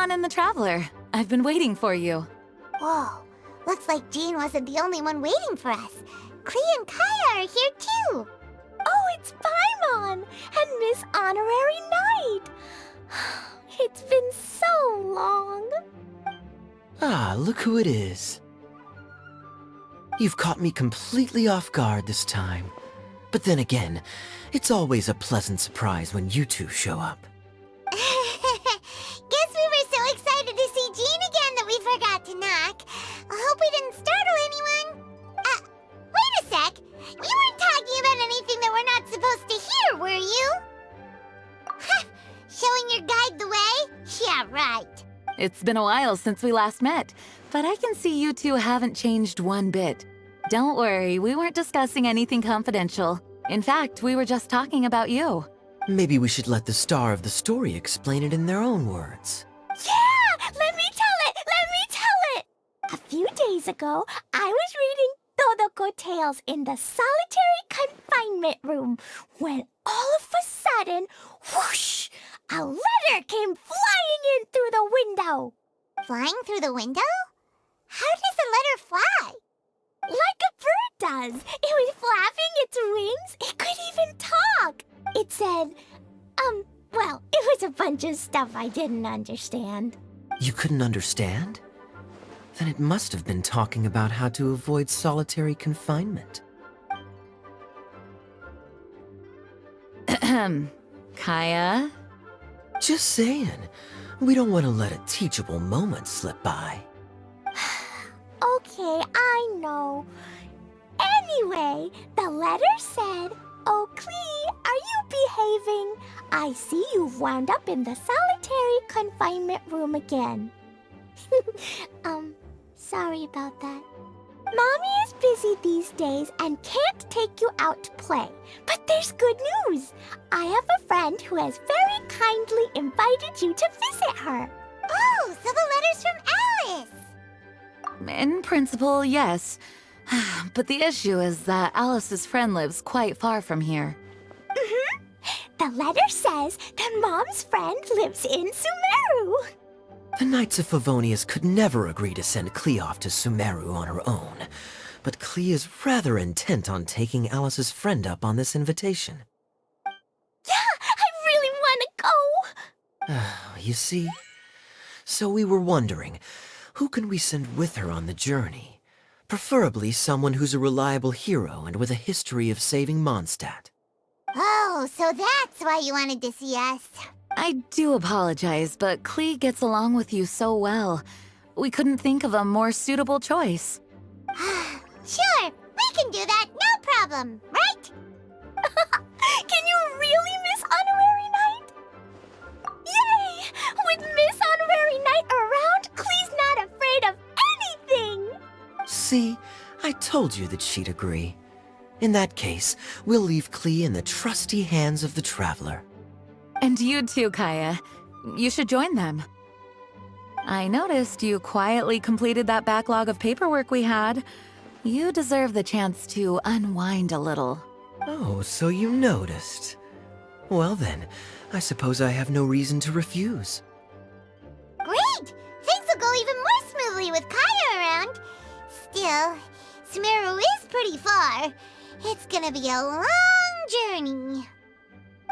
on in the Traveler. I've been waiting for you. Whoa, looks like Jean wasn't the only one waiting for us. Klee and Kaya are here too. Oh, it's Paimon and Miss Honorary Knight. It's been so long. Ah, look who it is. You've caught me completely off guard this time. But then again, it's always a pleasant surprise when you two show up. Guess we were so excited to see Jean again that we forgot to knock. I hope we didn't startle anyone. Wait a sec. You weren't talking about anything that we're not supposed to hear, were you? Showing your guide the way? Yeah, right. It's been a while since we last met, but I can see you two haven't changed one bit. Don't worry, we weren't discussing anything confidential. In fact, we were just talking about you. Maybe we should let the star of the story explain it in their own words. Yeah! Let me tell it! Let me tell it! A few days ago, I was reading Todoko Tales in the solitary confinement room when all of a sudden, whoosh! A letter came flying in through the window. Flying through the window? How does a letter fly? Like a bird does. It was flapping its wings. It could even talk. It said, well, it was a bunch of stuff I didn't understand. You couldn't understand? Then it must have been talking about how to avoid solitary confinement. Kaya? Just saying. We don't want to let a teachable moment slip by. Okay, I know. Anyway, the letter said, "Oh, Klee, are you behaving? I see you've wound up in the solitary confinement room again." Sorry about that. Mommy is busy these days and can't take you out to play. But there's good news. I have a friend who has very kindly invited you to visit her. Oh, so the letter's from Alice. In principle, yes. But the issue is that Alice's friend lives quite far from here. The letter says that Mom's friend lives in Sumeru. The Knights of Favonius could never agree to send Klee off to Sumeru on her own, but Klee is rather intent on taking Alice's friend up on this invitation. Yeah, I really want to go. You see? So we were wondering, who can we send with her on the journey? Preferably someone who's a reliable hero and with a history of saving Mondstadt. Oh, so that's why you wanted to see us. I do apologize, but Klee gets along with you so well. We couldn't think of a more suitable choice. Sure, we can do that, no problem, right? Can you really, Miss Honorary Knight? Yay! With Miss Honorary Knight around, Klee's not afraid of anything! See, I told you that she'd agree. In that case, we'll leave Klee in the trusty hands of the Traveler. And you too, Kaya. You should join them. I noticed you quietly completed that backlog of paperwork we had. You deserve the chance to unwind a little. Oh, so you noticed. Well then, I suppose I have no reason to refuse. Great! Things will go even more smoothly with Kaya around. Still, Sumeru is pretty far. It's gonna be a long journey.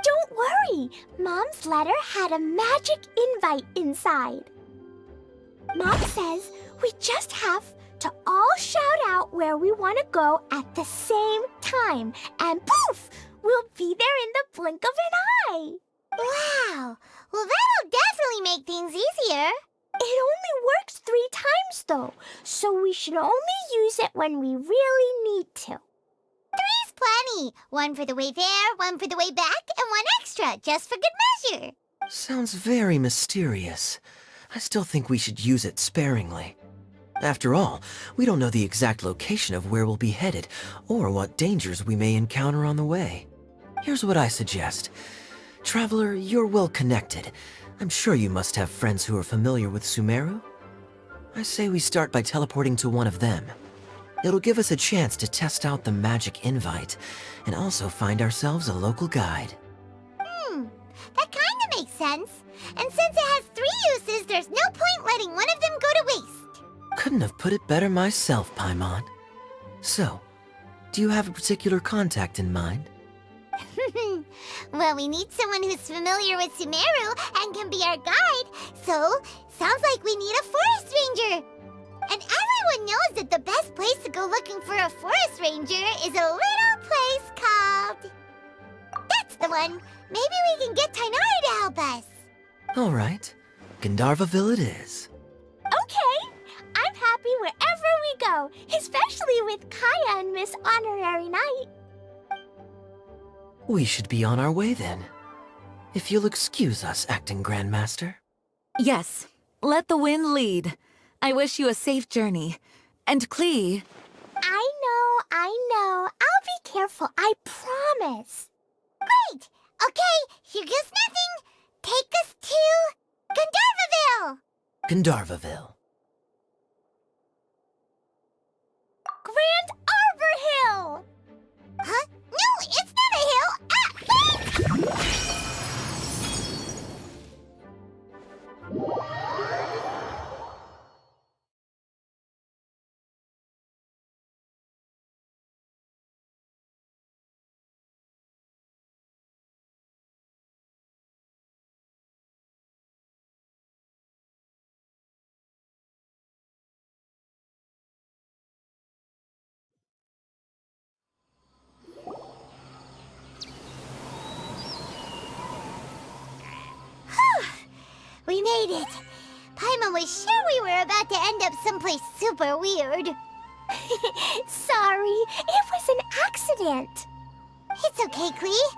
Don't worry, Mom's letter had a magic invite inside. Mom says we just have to all shout out where we want to go at the same time, and poof, we'll be there in the blink of an eye. Wow! Well, that'll definitely make things easier. It only works 3 times though, so we should only use it when we really need to. 3's plenty. 1 for the way there, 1 for the way back, and 1 extra, just for good measure. Sounds very mysterious. I still think we should use it sparingly. After all, we don't know the exact location of where we'll be headed, or what dangers we may encounter on the way. Here's what I suggest. Traveler, you're well connected. I'm sure you must have friends who are familiar with Sumeru. I say we start by teleporting to one of them. It'll give us a chance to test out the magic invite, and also find ourselves a local guide. That kinda makes sense. And since it has 3 uses, there's no point letting one of them go to waste. Couldn't have put it better myself, Paimon. So, do you have a particular contact in mind? Well, we need someone who's familiar with Sumeru and can be our guide, so sounds like we need a forest ranger. And everyone knows that the best place to go looking for a forest ranger is a little place called... That's the one! Maybe we can get Tainari to help us. All right. Gandharvaville it is. Okay, I'm happy wherever we go, especially with Kaya and Miss Honorary Knight. We should be on our way then. If you'll excuse us, Acting Grandmaster. Yes, let the wind lead. I wish you a safe journey. And Klee... I know. I'll be careful, I promise. Great! Okay, here goes nothing. Take us to... Gandharvaville! Gandharvaville. Grand Arbor Hill! Huh? No, it's not a hill! We made it. Paimon was sure we were about to end up someplace super weird. Sorry, it was an accident. It's okay, Klee.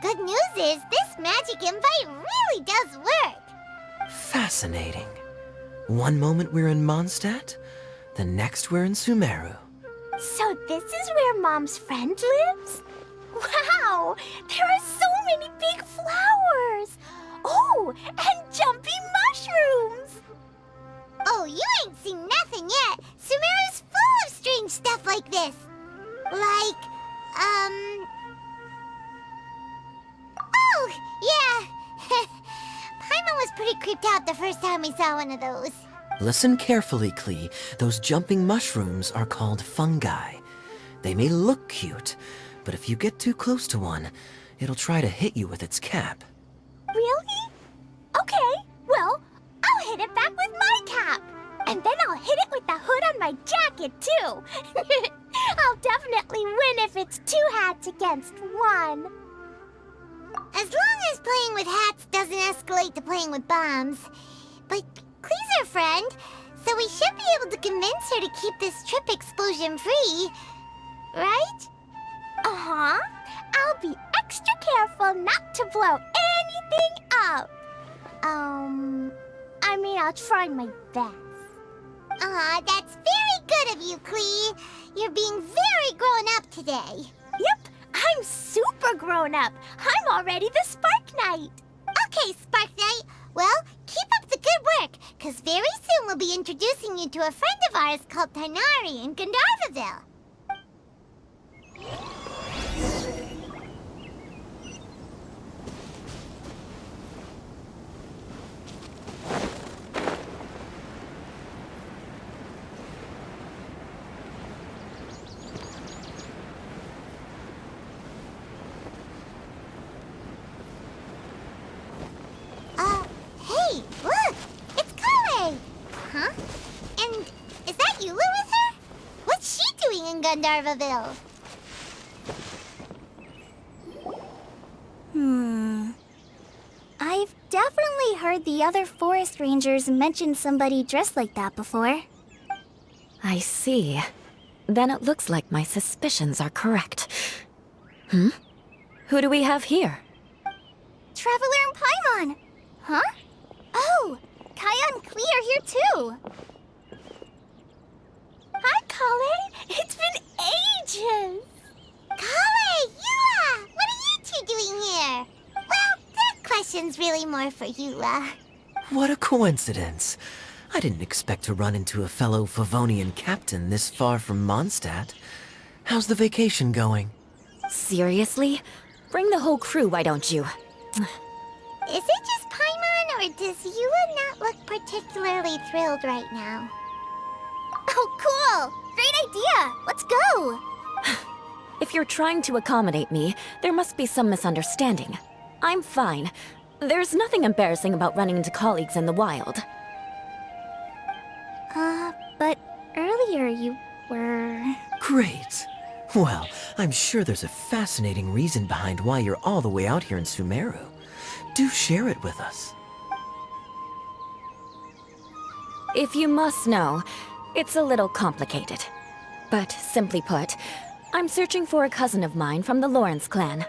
Good news is this magic invite really does work. Fascinating. One moment we're in Mondstadt, the next we're in Sumeru. So this is where Mom's friend lives? Wow, there are so many big flowers. Oh, and jumpy mushrooms. Oh, you ain't seen nothing yet. Sumeru's full of strange stuff like this. Like, Oh, yeah. Paimon was pretty creeped out the first time we saw one of those. Listen carefully, Klee. Those jumping mushrooms are called fungi. They may look cute, but if you get too close to one, it'll try to hit you with its cap. Really? Okay, well, I'll hit it back with my cap. And then I'll hit it with the hood on my jacket, too. I'll definitely win if it's 2 hats against 1. As long as playing with hats doesn't escalate to playing with bombs. But Klee's our friend, so we should be able to convince her to keep this trip explosion-free. Right? Uh-huh. I'll be extra careful not to blow anything up. I mean, I'll try my best. Aw, that's very good of you, Klee. You're being very grown up today. Yep, I'm super grown up. I'm already the Spark Knight. Okay, Spark Knight. Well, keep up the good work, because very soon we'll be introducing you to a friend of ours called Tainari in Gandharvaville. Hey, look! It's Kale! Huh? And is that Eula with her? What's she doing in Gandharvaville? I've definitely heard the other forest rangers mention somebody dressed like that before. I see. Then it looks like my suspicions are correct. Who do we have here? Traveler and Paimon! Huh? Oh, Kaya and Klee are here too. Hi, Kale. It's been ages. Kale! Eula! What are you two doing here? Well, that question's really more for Eula. What a coincidence. I didn't expect to run into a fellow Favonian captain this far from Mondstadt. How's the vacation going? Seriously? Bring the whole crew, why don't you? Is it just Paimon, Or does Eula not look particularly thrilled right now? Oh, cool! Great idea! Let's go! If you're trying to accommodate me, there must be some misunderstanding. I'm fine. There's nothing embarrassing about running into colleagues in the wild. But earlier you were... Great. Well, I'm sure there's a fascinating reason behind why you're all the way out here in Sumeru. Do share it with us. If you must know, it's a little complicated. But simply put, I'm searching for a cousin of mine from the Lawrence clan.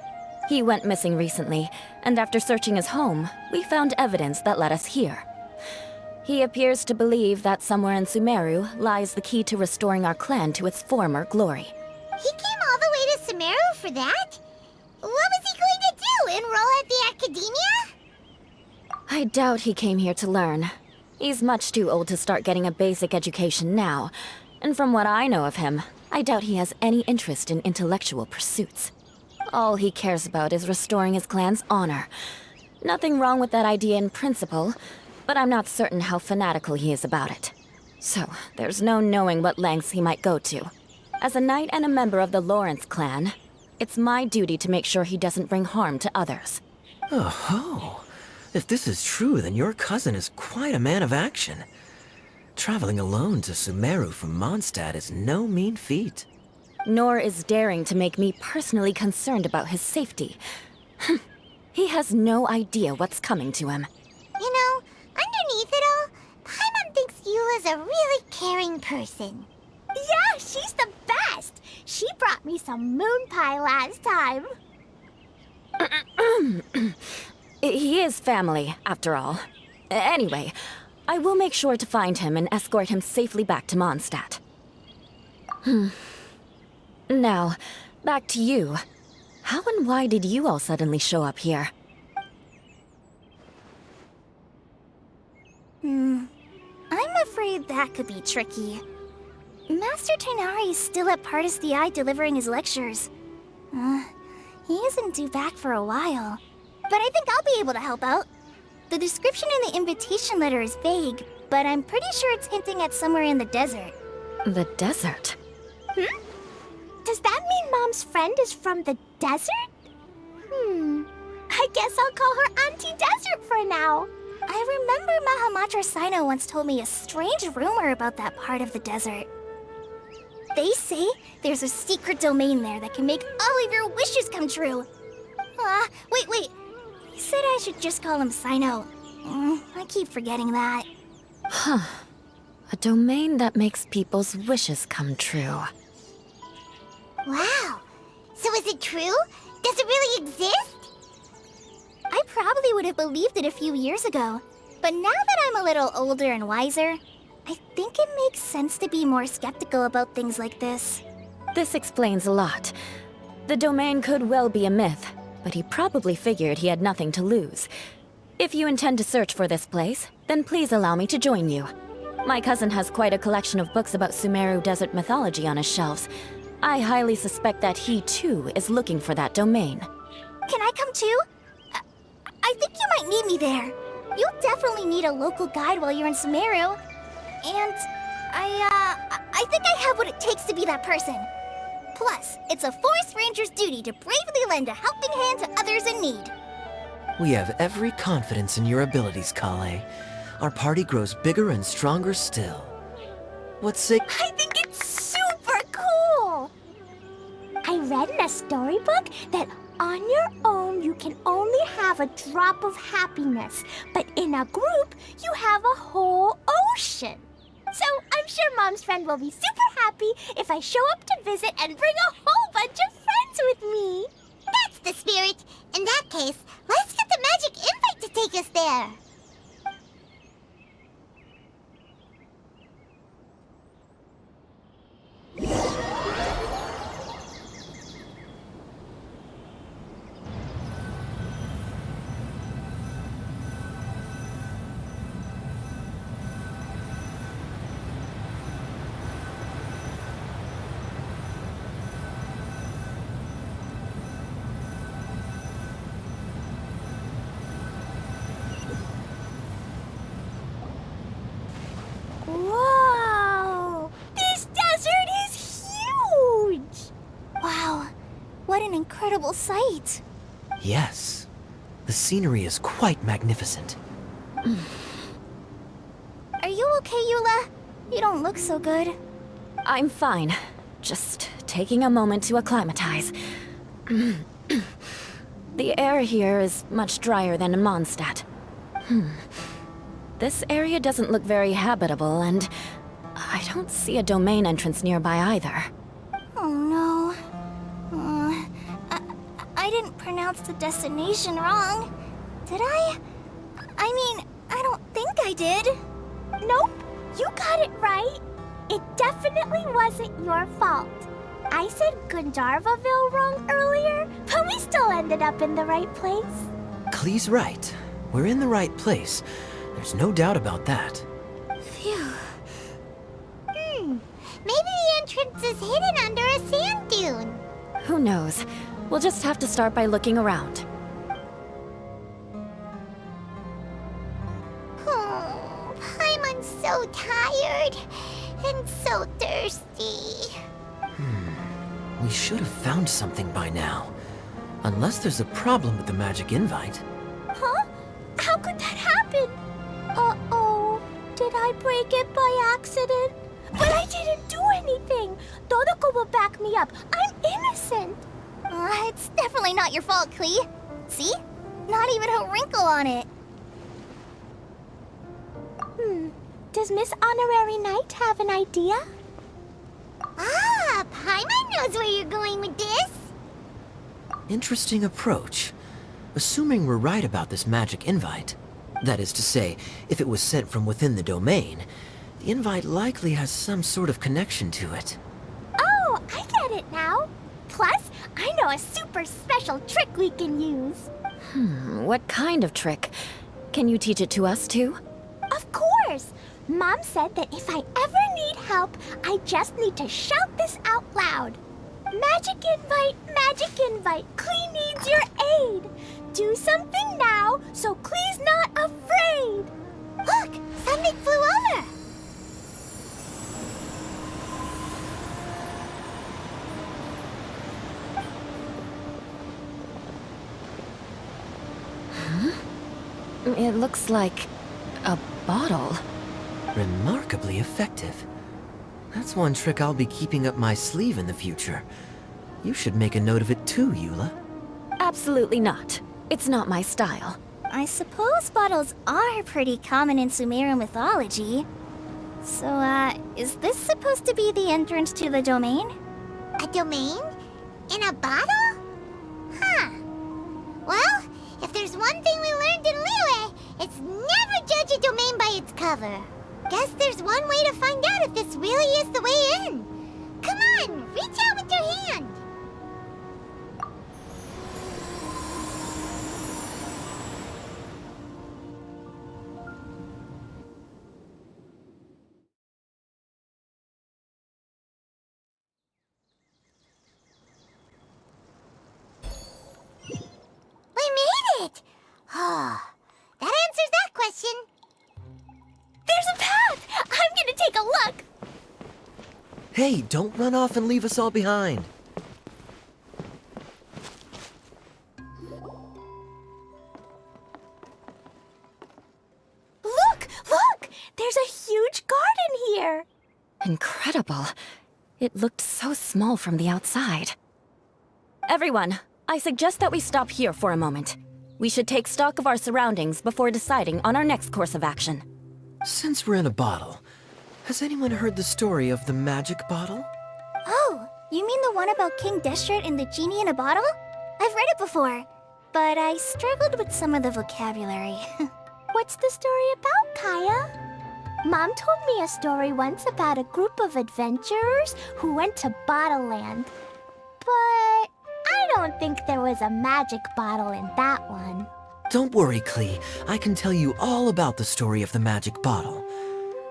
He went missing recently, and after searching his home, we found evidence that led us here. He appears to believe that somewhere in Sumeru lies the key to restoring our clan to its former glory. He came all the way to Sumeru for that? What was he going to do, enroll at the academia? I doubt he came here to learn. He's much too old to start getting a basic education now, and from what I know of him, I doubt he has any interest in intellectual pursuits. All he cares about is restoring his clan's honor. Nothing wrong with that idea in principle, but I'm not certain how fanatical he is about it. So, there's no knowing what lengths he might go to. As a knight and a member of the Lawrence clan, it's my duty to make sure he doesn't bring harm to others. Oh-ho. If this is true, then your cousin is quite a man of action. Traveling alone to Sumeru from Mondstadt is no mean feat. Nor is daring to make me personally concerned about his safety. He has no idea what's coming to him. You know, underneath it all, Paimon thinks Eula's a really caring person. Yeah, she's the best! She brought me some moon pie last time. He is family, after all. Anyway, I will make sure to find him and escort him safely back to Mondstadt. Now, back to you. How and why did you all suddenly show up here? I'm afraid that could be tricky. Master Tighnari is still at Partis the Eye delivering his lectures. He isn't due back for a while. But I think I'll be able to help out. The description in the invitation letter is vague, but I'm pretty sure it's hinting at somewhere in the desert. The desert? Does that mean Mom's friend is from the desert? I guess I'll call her Auntie Desert for now. I remember Mahamatra Sino once told me a strange rumor about that part of the desert. They say there's a secret domain there that can make all of your wishes come true. Wait. He said I should just call him Sino. I keep forgetting that. Huh. A domain that makes people's wishes come true. Wow. So is it true? Does it really exist? I probably would have believed it a few years ago. But now that I'm a little older and wiser, I think it makes sense to be more skeptical about things like this. This explains a lot. The domain could well be a myth, but he probably figured he had nothing to lose. If you intend to search for this place, then please allow me to join you. My cousin has quite a collection of books about Sumeru desert mythology on his shelves. I highly suspect that he, too, is looking for that domain. Can I come too? I think you might need me there. You'll definitely need a local guide while you're in Sumeru. And I think I have what it takes to be that person. Plus, it's a forest ranger's duty to bravely lend a helping hand to others in need. We have every confidence in your abilities, Kale. Our party grows bigger and stronger still. What's sick? I think it's super cool! I read in a storybook that on your own you can only have a drop of happiness, but in a group you have a whole ocean. So I'm sure Mom's friend will be super happy if I show up to visit and bring a whole bunch of friends with me. That's the spirit. In that case, let's get the magic invite to take us there. What an incredible sight. Yes. The scenery is quite magnificent. Are you okay, Eula? You don't look so good. I'm fine. Just taking a moment to acclimatize. The air here is much drier than in Mondstadt. This area doesn't look very habitable, and I don't see a domain entrance nearby either. Oh no. I didn't pronounce the destination wrong. Did I? I mean, I don't think I did. Nope, you got it right. It definitely wasn't your fault. I said Gundarvaville wrong earlier, but we still ended up in the right place. Klee's right. We're in the right place. There's no doubt about that. Phew. Maybe the entrance is hidden under a sand dune. Who knows? We'll just have to start by looking around. Oh, Paimon's so tired and so thirsty. We should have found something by now. Unless there's a problem with the magic invite. Huh? How could that happen? Uh-oh. Did I break it by accident? But I didn't do anything. Todoko will back me up. I'm innocent. It's definitely not your fault, Klee. See? Not even a wrinkle on it. Does Miss Honorary Knight have an idea? Ah, Paimon knows where you're going with this. Interesting approach. Assuming we're right about this magic invite, that is to say, if it was sent from within the domain, the invite likely has some sort of connection to it. Oh, I get it now. Plus, I know a super special trick we can use. What kind of trick? Can you teach it to us too? Of course! Mom said that if I ever need help, I just need to shout this out loud. Magic invite, Klee needs your aid. Do something now so Klee's not afraid. Look, something flew over. It looks like a bottle. Remarkably effective. That's one trick I'll be keeping up my sleeve in the future. You should make a note of it too, Eula. Absolutely not. It's not my style. I suppose bottles are pretty common in Sumerian mythology. So, is this supposed to be the entrance to the domain? A domain? In a bottle? Huh. Well, if there's one thing we learned in Liyue, it's never judge a domain by its cover. Guess there's one way to find out if this really is the way in. Come on, reach out with your hand. We made it! Oh, that answers that question. There's a path! I'm gonna take a look! Hey, don't run off and leave us all behind. Look! There's a huge garden here! Incredible. It looked so small from the outside. Everyone, I suggest that we stop here for a moment. We should take stock of our surroundings before deciding on our next course of action. Since we're in a bottle, has anyone heard the story of the magic bottle? Oh, you mean the one about King Deshret and the genie in a bottle? I've read it before, but I struggled with some of the vocabulary. What's the story about, Kaya? Mom told me a story once about a group of adventurers who went to Bottle Land. But I don't think there was a magic bottle in that one. Don't worry, Klee. I can tell you all about the story of the magic bottle.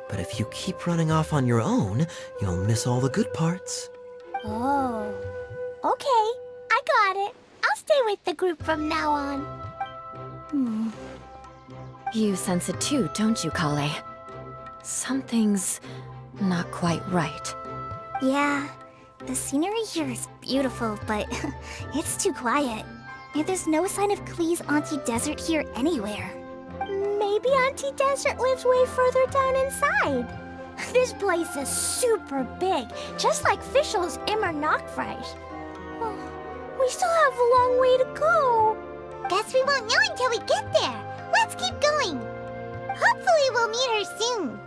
But if you keep running off on your own, you'll miss all the good parts. Oh, okay. I got it. I'll stay with the group from now on. You sense it too, don't you, Kale? Something's not quite right. Yeah, The scenery here is beautiful, but it's too quiet. And there's no sign of Klee's Auntie Desert here anywhere. Maybe Auntie Desert lives way further down inside. This place is super big, just like Fischl's Immer Nachtreich. Oh, we still have a long way to go. Guess we won't know until we get there. Let's keep going. Hopefully we'll meet her soon.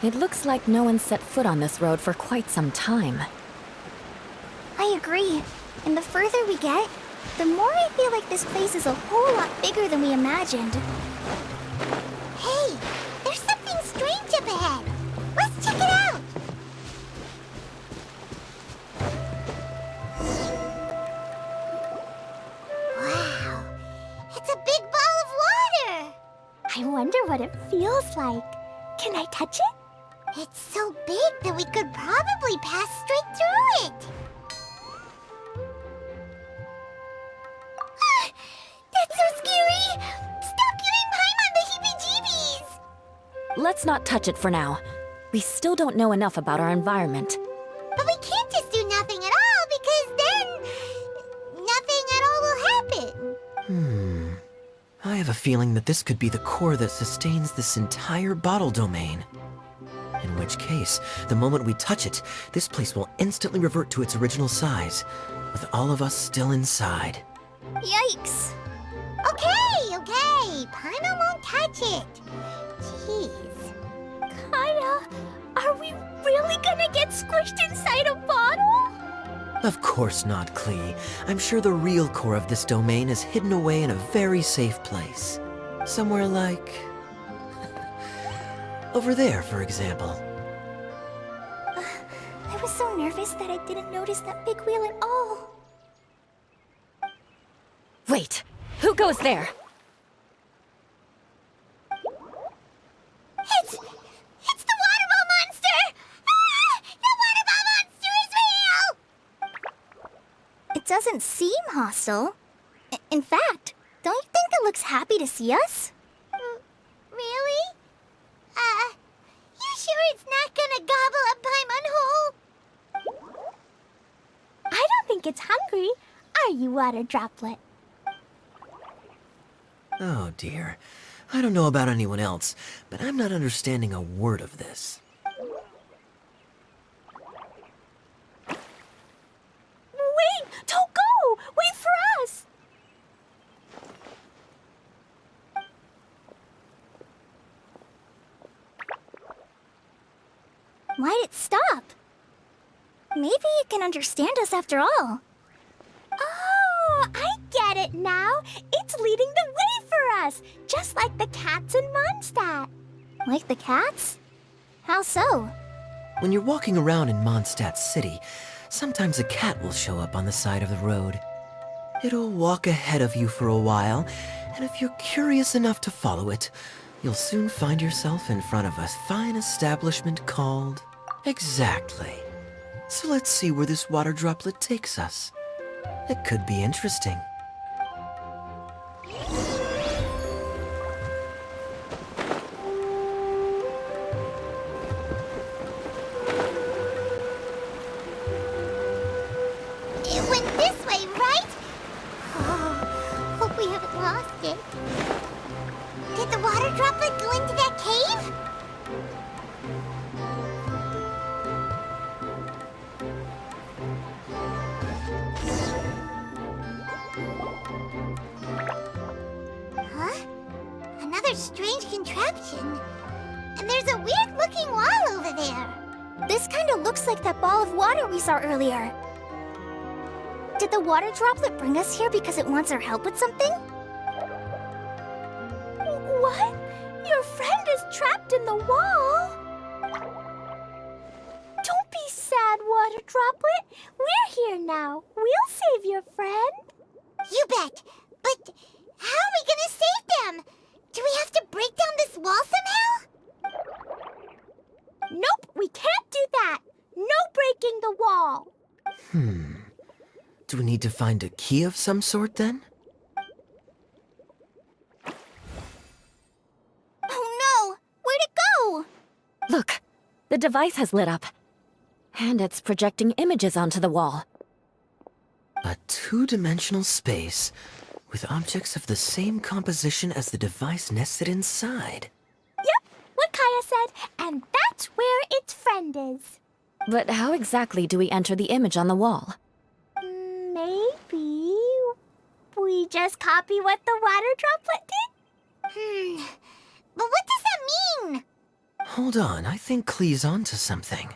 It looks like no one set foot on this road for quite some time. I agree. And the further we get, the more I feel like this place is a whole lot bigger than we imagined. Hey, there's something strange up ahead. Let's check it out. Wow, it's a big ball of water. I wonder what it feels like. Can I touch it? It's so big that we could probably pass straight through it. That's so scary! Stop giving Paimon the heebie-jeebies! Let's not touch it for now. We still don't know enough about our environment. But we can't just do nothing at all, because then nothing at all will happen. I have a feeling that this could be the core that sustains this entire bottle domain. In which case, the moment we touch it, this place will instantly revert to its original size, with all of us still inside. Yikes! Okay. Paimon won't touch it. Jeez. Kaya, are we really gonna get squished inside a bottle? Of course not, Klee. I'm sure the real core of this domain is hidden away in a very safe place. Somewhere like... over there, for example. I was so nervous that I didn't notice that big wheel at all. Wait, who goes there? It's the water ball monster! Ah! The water ball monster is real! It doesn't seem hostile. In fact, don't you think it looks happy to see us? Really? You sure it's not gonna gobble up Paimon whole? I don't think it's hungry. Are you, Water Droplet? Oh dear. I don't know about anyone else, but I'm not understanding a word of this. Wait! Don't go! Wait for us! Why'd it stop? Maybe it can understand us after all. Oh, I get it now. It's leading the way for us, just like the cats in Mondstadt. Like the cats? How so? When you're walking around in Mondstadt City, sometimes a cat will show up on the side of the road. It'll walk ahead of you for a while, and if you're curious enough to follow it, you'll soon find yourself in front of a fine establishment called... Exactly. So let's see where this water droplet takes us. It could be interesting. It went this way, right? Oh, hope we have Did the water droplet go into that cave? Huh? Another strange contraption. And there's a weird-looking wall over there. This kind of looks like that ball of water we saw earlier. Did the water droplet bring us here because it wants our help with something? What? Your friend is trapped in the wall? Don't be sad, water droplet. We're here now. We'll save your friend. You bet. But how are we gonna save them? Do we have to break down this wall somehow? Nope, we can't do that. No breaking the wall. Do we need to find a key of some sort then? Oh no! Where'd it go? Look, the device has lit up. And it's projecting images onto the wall. A two-dimensional space with objects of the same composition as the device nested inside. Yep, what Kaya said, and that's where its friend is. But how exactly do we enter the image on the wall? Maybe we just copy what the water droplet did? But what does that mean? Hold on, I think Klee's onto something.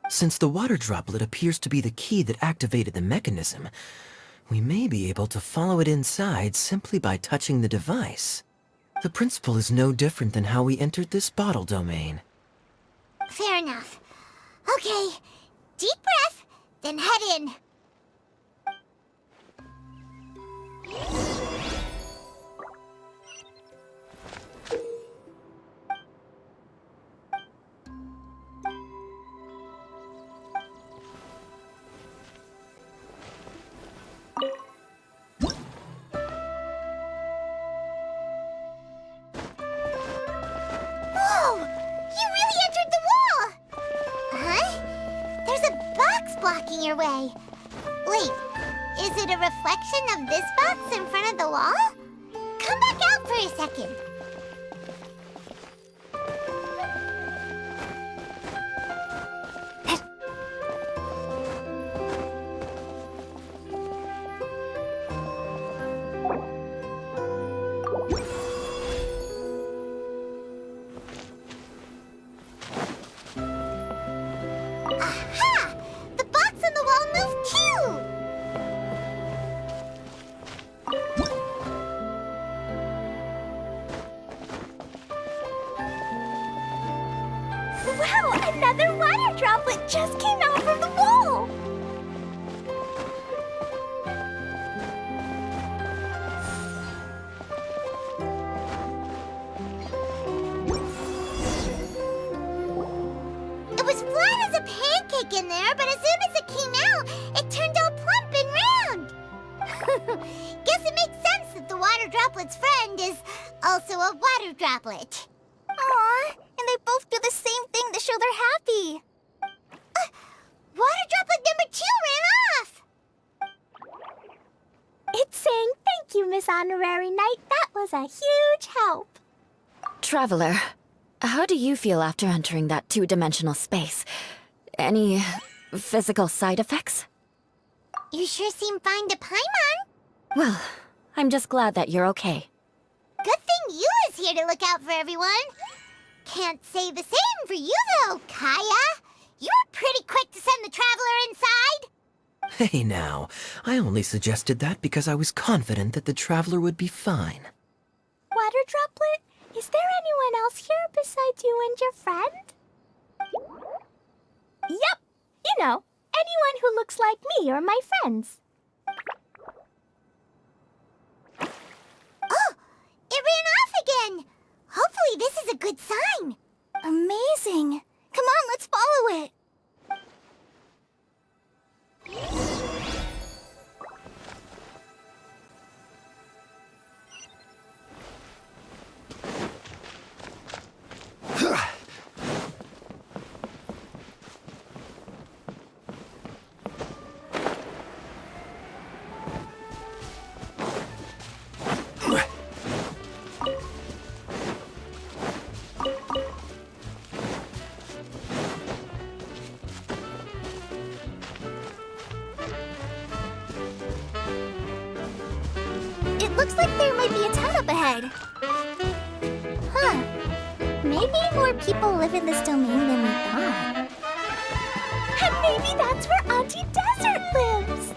Since the water droplet appears to be the key that activated the mechanism, we may be able to follow it inside simply by touching the device. The principle is no different than how we entered this bottle domain. Fair enough. Okay, deep breath, then head in. Whoa! You really entered the wall! Huh? There's a box blocking your way. Wait, is it a reflection of this box in front of the wall? Come back out for a second. Aha! The box on the wall moved too! Wow, another water droplet just came out from the wall! It was flat as a pancake in there, but as soon as it came out, it turned all plump and round. Guess it makes sense that the water droplet's friend is also a water droplet. Aw, and they both do the same thing to show they're happy. Water droplet number 2 ran off. It's saying thank you, Miss Honorary Knight. That was a huge help. Traveler, how do you feel after entering that two-dimensional space? Any physical side effects? You sure seem fine to Paimon. Well, I'm just glad that you're okay. Good thing you is here to look out for everyone. Can't say the same for you, though, Kaya. You were pretty quick to send the traveler inside. Hey now, I only suggested that because I was confident that the traveler would be fine. Water droplet, is there anyone else here besides you and your friend? Yep, you know, anyone who looks like me or my friends. Oh, it ran off again. Hopefully this is a good sign. Amazing. Come on, let's follow it. Looks like there might be a town up ahead. Huh. Maybe more people live in this domain than we thought. And maybe that's where Auntie Desert lives!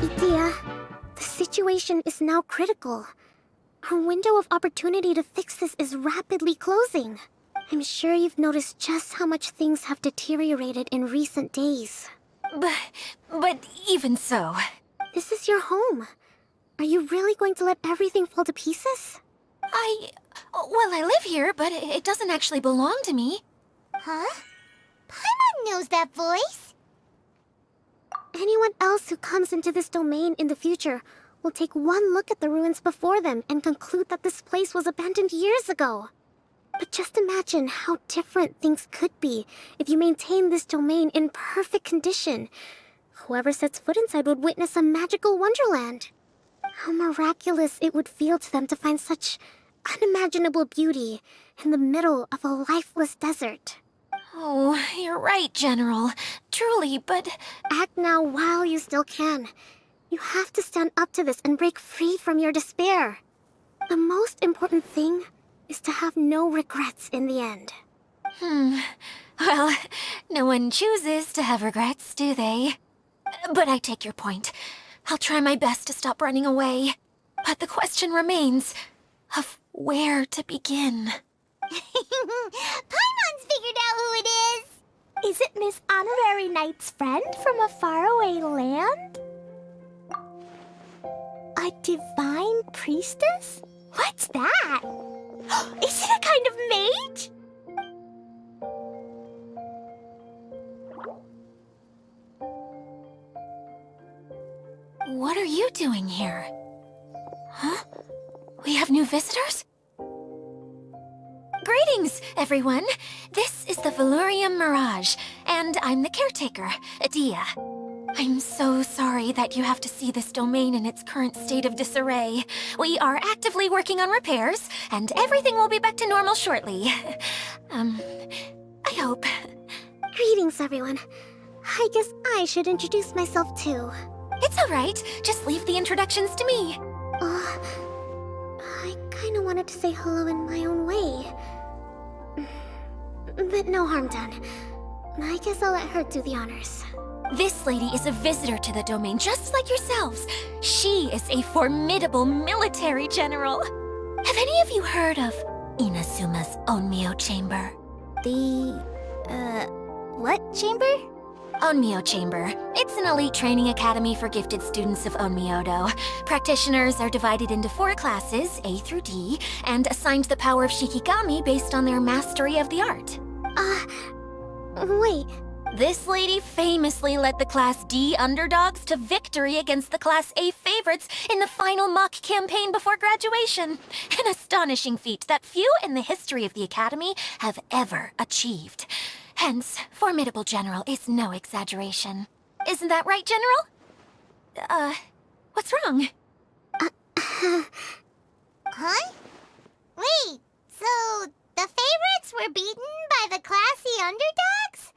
Idea, the situation is now critical. Our window of opportunity to fix this is rapidly closing. I'm sure you've noticed just how much things have deteriorated in recent days. But even so... This is your home. Are you really going to let everything fall to pieces? Well, I live here, but it doesn't actually belong to me. Huh? Paimon knows that voice. Anyone else who comes into this domain in the future will take one look at the ruins before them and conclude that this place was abandoned years ago. But just imagine how different things could be if you maintain this domain in perfect condition. Whoever sets foot inside would witness a magical wonderland. How miraculous it would feel to them to find such unimaginable beauty in the middle of a lifeless desert. Oh, you're right, General. Truly, but... Act now while you still can. You have to stand up to this and break free from your despair. The most important thing is to have no regrets in the end. Well, no one chooses to have regrets, do they? But I take your point. I'll try my best to stop running away. But the question remains of where to begin. Paimon's figured out who it is. Is it Miss Honorary Knight's friend from a faraway land? A divine priestess? What's that? Is it a kind of mage? What are you doing here? Huh? We have new visitors? Greetings, everyone! This is the Valurium Mirage, and I'm the caretaker, Adia. I'm so sorry that you have to see this domain in its current state of disarray. We are actively working on repairs, and everything will be back to normal shortly. I hope. Greetings, everyone. I guess I should introduce myself too. It's alright, just leave the introductions to me. I kinda wanted to say hello in my own way. But no harm done. I guess I'll let her do the honors. This lady is a visitor to the domain, just like yourselves. She is a formidable military general. Have any of you heard of Inazuma's Onmyo Chamber? What chamber? Onmyo Chamber. It's an elite training academy for gifted students of Onmyodo. Practitioners are divided into 4 classes, A through D, and assigned the power of Shikigami based on their mastery of the art. Wait. This lady famously led the Class D underdogs to victory against the Class A favorites in the final mock campaign before graduation. An astonishing feat that few in the history of the Academy have ever achieved. Hence, formidable general is no exaggeration. Isn't that right, General? What's wrong? Huh? Wait, so the favorites were beaten by the classy underdogs?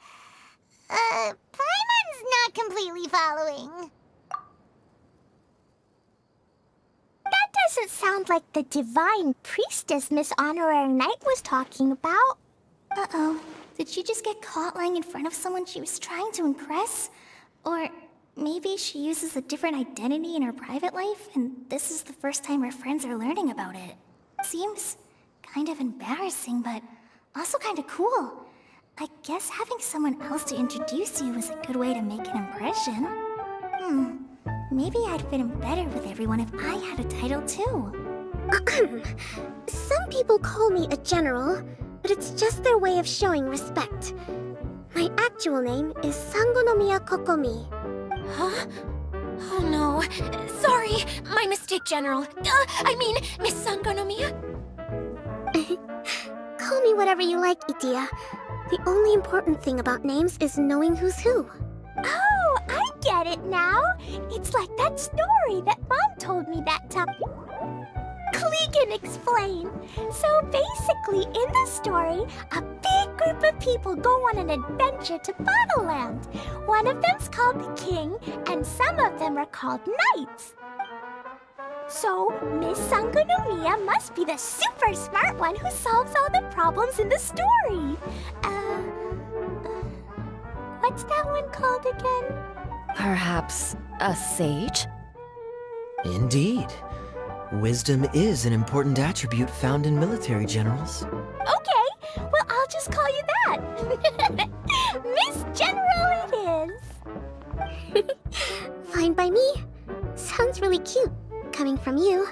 Paimon's not completely following. That doesn't sound like the divine priestess Miss Honorary Knight was talking about. Uh-oh. Did she just get caught lying in front of someone she was trying to impress? Or maybe she uses a different identity in her private life, and this is the first time her friends are learning about it. Seems kind of embarrassing, but also kind of cool. I guess having someone else to introduce you is a good way to make an impression. Maybe I'd fit in better with everyone if I had a title too. Some people call me a general, but it's just their way of showing respect. My actual name is Sangonomiya Kokomi. Huh? Oh no. Sorry, my mistake, General. I mean, Miss Sangonomiya. Call me whatever you like, Itia. The only important thing about names is knowing who's who. Oh, I get it now. It's like that story that Mom told me that time. Clever! Klee can explain. So basically, in the story, a big group of people go on an adventure to Bottleland. One of them's called the King, and some of them are called Knights. So, Miss Sangonomiya must be the super smart one who solves all the problems in the story. What's that one called again? Perhaps a sage? Indeed. Wisdom is an important attribute found in military generals. Okay, well, I'll just call you that. Miss General it is. Fine by me. Sounds really cute, coming from you.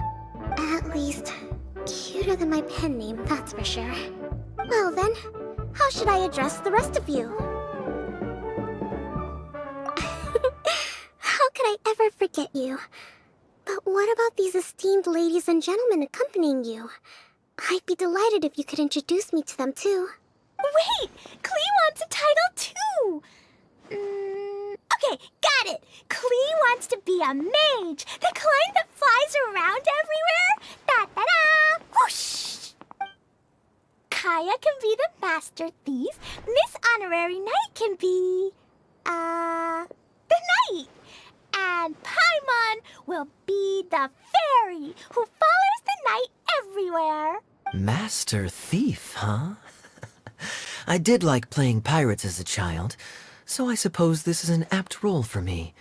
At least, cuter than my pen name, that's for sure. Well then, how should I address the rest of you? How could I ever forget you? But what about these esteemed ladies and gentlemen accompanying you? I'd be delighted if you could introduce me to them too. Wait, Klee wants a title too. Okay, got it. Klee wants to be a mage, the kind that flies around everywhere. Da-da-da! Whoosh! Kaya can be the master thief. Miss Honorary Knight can be... the knight. And Paimon will be the fairy who follows the knight everywhere. Master Thief, huh? I did like playing pirates as a child, so I suppose this is an apt role for me.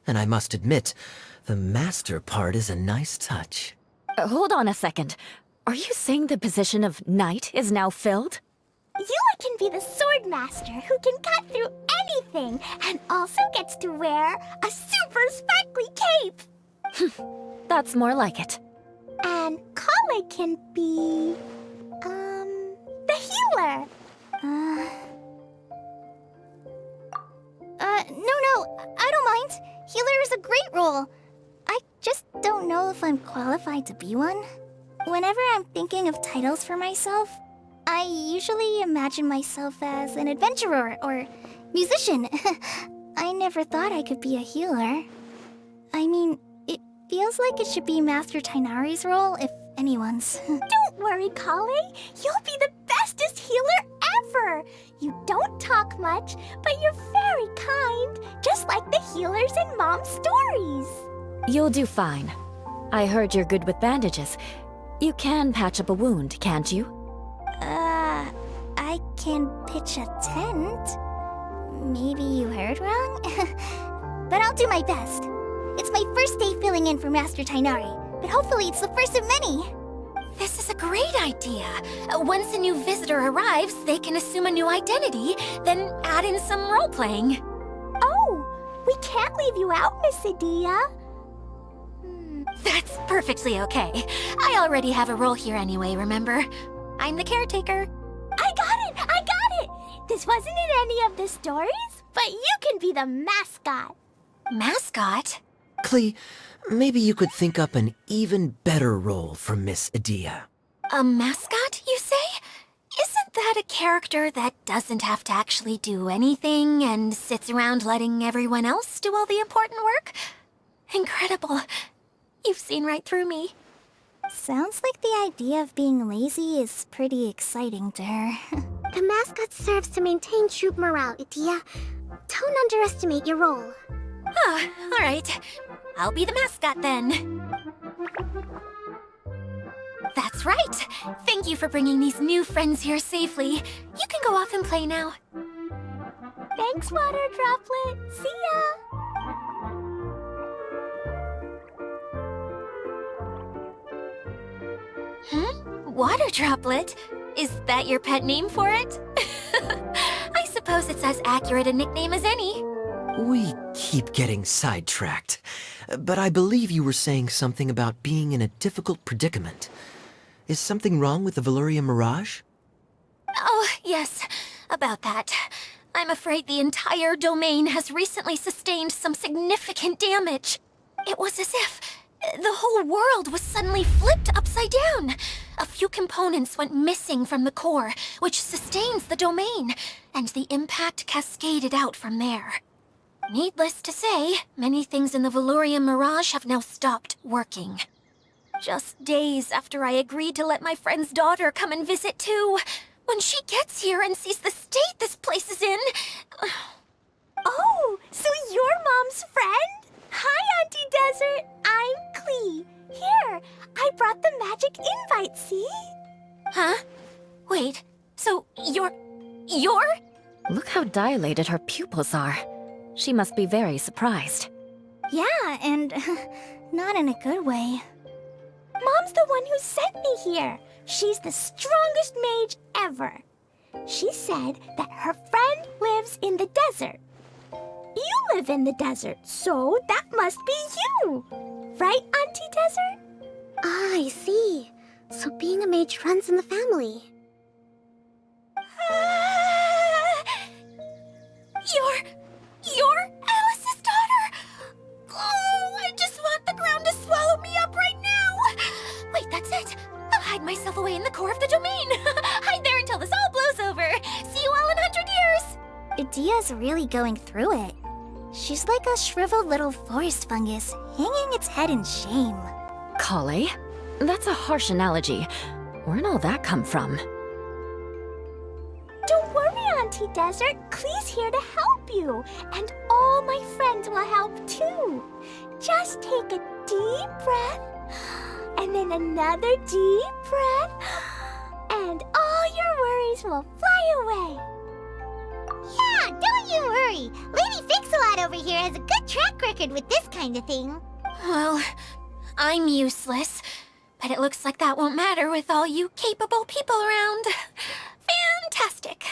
And I must admit, the master part is a nice touch. Hold on a second. Are you saying the position of knight is now filled? Yula can be the sword master who can cut through anything and also gets to wear a super sparkly cape. That's more like it. And Kale can be... the healer. No, I don't mind. Healer is a great role. I just don't know if I'm qualified to be one. Whenever I'm thinking of titles for myself, I usually imagine myself as an adventurer or musician. I never thought I could be a healer. I mean, it feels like it should be Master Tainari's role, if anyone's. Don't worry, Kale. You'll be the bestest healer ever. You don't talk much, but you're very kind, just like the healers in Mom's stories. You'll do fine. I heard you're good with bandages. You can patch up a wound, can't you? I can pitch a tent. Maybe you heard wrong? But I'll do my best. It's my first day filling in for Master Tainari, but hopefully it's the first of many. This is a great idea. Once a new visitor arrives, they can assume a new identity, then add in some role-playing. Oh, we can't leave you out, Miss Adia. That's perfectly okay. I already have a role here anyway, remember? I'm the caretaker. I got it! This wasn't in any of the stories, but you can be the mascot. Mascot? Klee, maybe you could think up an even better role for Miss Adia. A mascot, you say? Isn't that a character that doesn't have to actually do anything and sits around letting everyone else do all the important work? Incredible. You've seen right through me. Sounds like the idea of being lazy is pretty exciting to her. The mascot serves to maintain troop morale, Adia. Don't underestimate your role. Oh, all right. I'll be the mascot then. That's right. Thank you for bringing these new friends here safely. You can go off and play now. Thanks, Water Droplet. See ya! Water Droplet? Is that your pet name for it? I suppose it's as accurate a nickname as any. We keep getting sidetracked, but I believe you were saying something about being in a difficult predicament. Is something wrong with the Valyria Mirage? Oh, yes, about that. I'm afraid the entire domain has recently sustained some significant damage. It was as if the whole world was suddenly flipped upside down. A few components went missing from the core, which sustains the domain, and the impact cascaded out from there. Needless to say, many things in the Valyria Mirage have now stopped working. Just days after I agreed to let my friend's daughter come and visit too. When she gets here and sees the state this place is in... Oh, so you're Mom's friend? Hi, Auntie Desert. I'm Klee. Here, I brought the magic invite, see? Huh? Wait, so you're... Look how dilated her pupils are. She must be very surprised. Yeah, and not in a good way. Mom's the one who sent me here. She's the strongest mage ever. She said that her friend lives in the desert. You live in the desert, so that must be you. Right, Auntie Desert? Ah, I see. So being a mage runs in the family. You're Alice's daughter? Oh, I just want the ground to swallow me up right now. Wait, that's it. I'll hide myself away in the core of the domain. Hide there until this all blows over. See you all in 100 years. Idia's really going through it. She's like a shriveled little forest fungus, hanging its head in shame. Kale? That's a harsh analogy. Where'd all that come from? Don't worry, Auntie Desert. Klee's here to help you. And all my friends will help too. Just take a deep breath, and then another deep breath, and all your worries will fly away. Yeah, don't you worry. Lady Fix-a-Lot over here has a good track record with this kind of thing. Well, I'm useless. But it looks like that won't matter with all you capable people around. Fantastic.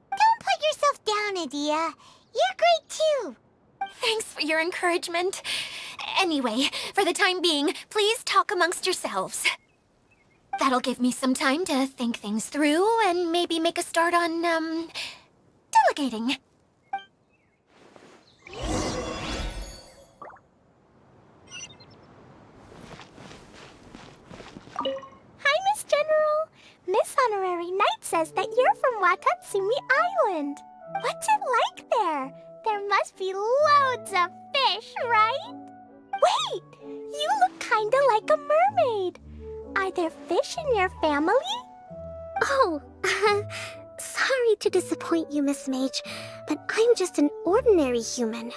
Don't put yourself down, Idia. You're great too. Thanks for your encouragement. Anyway, for the time being, please talk amongst yourselves. That'll give me some time to think things through and maybe make a start on, delegating. Hi, Miss General. Miss Honorary Knight says that you're from Watatsumi Island. What's it like there? There must be loads of fish, right? Wait! You look kinda like a mermaid. Are there fish in your family? Oh, sorry to disappoint you, Miss Mage, but I'm just an ordinary human.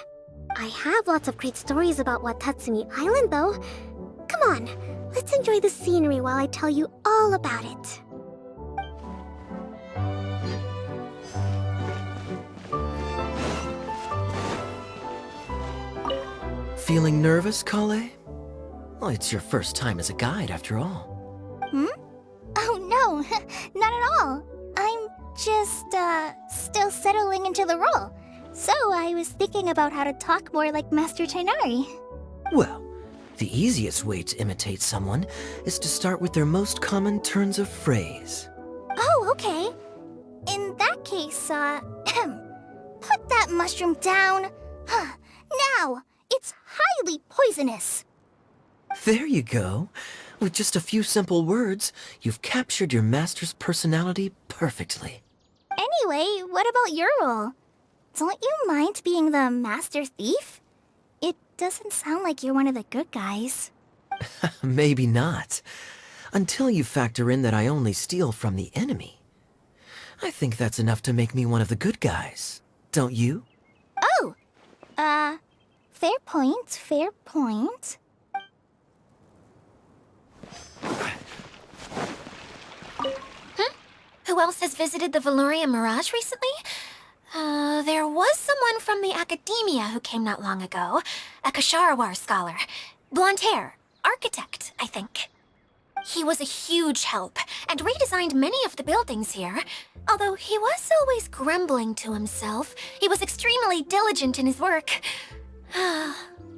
I have lots of great stories about Watatsumi Island, though. Come on, let's enjoy the scenery while I tell you all about it. Feeling nervous, Kale? Well, it's your first time as a guide, after all. Oh no, not at all. I'm just, still settling into the role. So I was thinking about how to talk more like Master Tainari. Well, the easiest way to imitate someone is to start with their most common turns of phrase. Oh, okay. In that case, put that mushroom down. Now, it's highly poisonous. There you go. With just a few simple words, you've captured your master's personality perfectly. Anyway, what about your role? Don't you mind being the master thief? It doesn't sound like you're one of the good guys. Maybe not. Until you factor in that I only steal from the enemy. I think that's enough to make me one of the good guys. Don't you? Oh! Fair point, fair point. Who else has visited the Valoria Mirage recently? There was someone from the academia who came not long ago. A Kasharawar scholar. Blonde hair. Architect, I think. He was a huge help, and redesigned many of the buildings here. Although he was always grumbling to himself, he was extremely diligent in his work.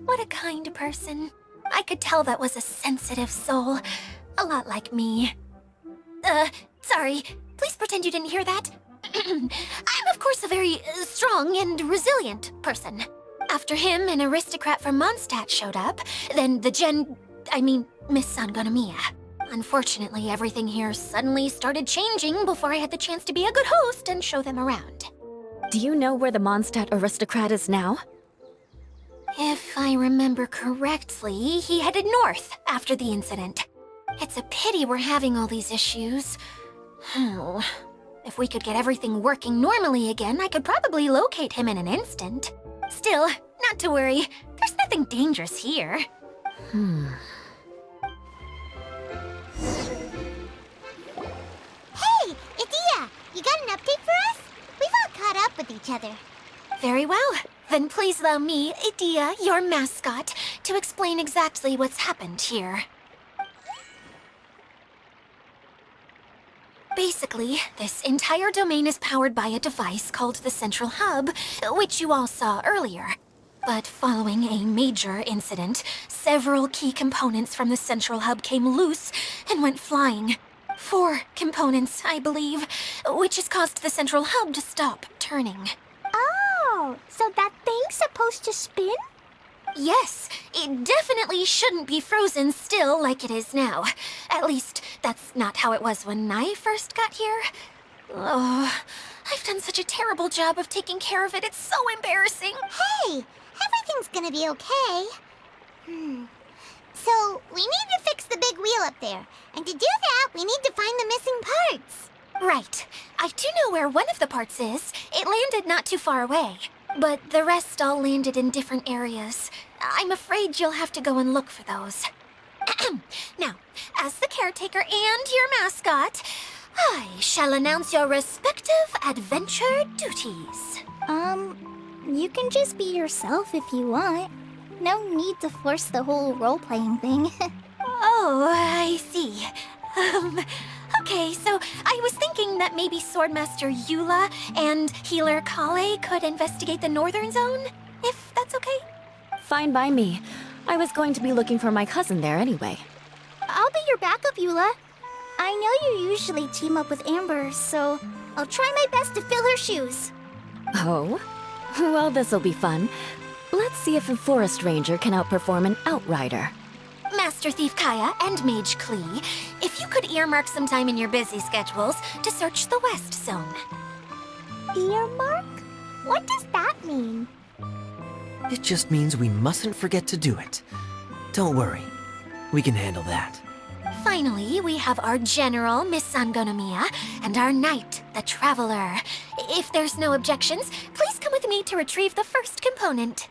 What a kind person. I could tell that was a sensitive soul. A lot like me. Sorry. Please pretend you didn't hear that. I'm, of course, a very strong and resilient person. After him, an aristocrat from Mondstadt showed up. Then Miss Sangonomiya. Unfortunately, everything here suddenly started changing before I had the chance to be a good host and show them around. Do you know where the Mondstadt aristocrat is now? If I remember correctly, he headed north after the incident. It's a pity we're having all these issues. If we could get everything working normally again, I could probably locate him in an instant. Still, not to worry. There's nothing dangerous here. Hey, Idia, you got an update for us? We've all caught up with each other. Very well. Then please allow me, Idia, your mascot, to explain exactly what's happened here. Basically, this entire domain is powered by a device called the Central Hub, which you all saw earlier. But following a major incident, several key components from the Central Hub came loose and went flying. 4 components, I believe, which has caused the Central Hub to stop turning. Oh, so that thing's supposed to spin? Yes, it definitely shouldn't be frozen still like it is now. At least, that's not how it was when I first got here. Oh, I've done such a terrible job of taking care of it. It's so embarrassing. Hey, everything's gonna be okay. So, we need to fix the big wheel up there. And to do that, we need to find the missing parts. Right. I do know where one of the parts is. It landed not too far away. But the rest all landed in different areas. I'm afraid you'll have to go and look for those. Now, as the caretaker and your mascot, I shall announce your respective adventure duties. You can just be yourself if you want. No need to force the whole role-playing thing. Oh, I see. Okay, so I was thinking that maybe Swordmaster Eula and Healer Kale could investigate the Northern Zone, if that's okay? Fine by me. I was going to be looking for my cousin there anyway. I'll be your backup, Eula. I know you usually team up with Amber, so I'll try my best to fill her shoes. Oh? Well, this'll be fun. Let's see if a forest ranger can outperform an outrider. Master Thief Kaya and Mage Klee, if you could earmark some time in your busy schedules to search the West Zone. Earmark? What does that mean? It just means we mustn't forget to do it. Don't worry. We can handle that. Finally, we have our General, Miss Sangonomiya, and our Knight, the Traveler. If there's no objections, please come with me to retrieve the first component.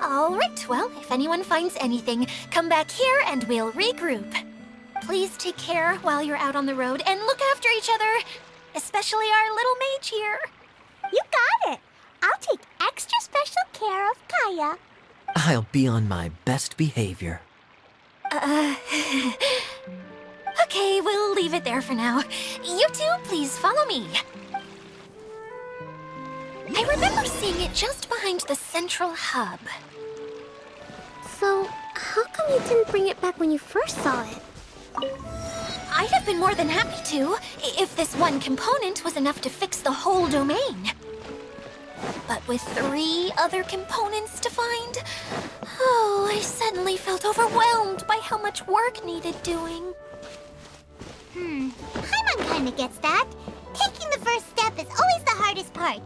All right, well, if anyone finds anything, come back here and we'll regroup. Please take care while you're out on the road and look after each other, especially our little mage here. You got it. I'll take extra special care of Kaya. I'll be on my best behavior. Okay, we'll leave it there for now. You two, please follow me. I remember seeing it just behind the Central Hub. So, how come you didn't bring it back when you first saw it? I'd have been more than happy to, if this one component was enough to fix the whole domain. But with 3 other components to find, oh, I suddenly felt overwhelmed by how much work needed doing. Paimon kinda gets that. Taking the first step is always the hardest part.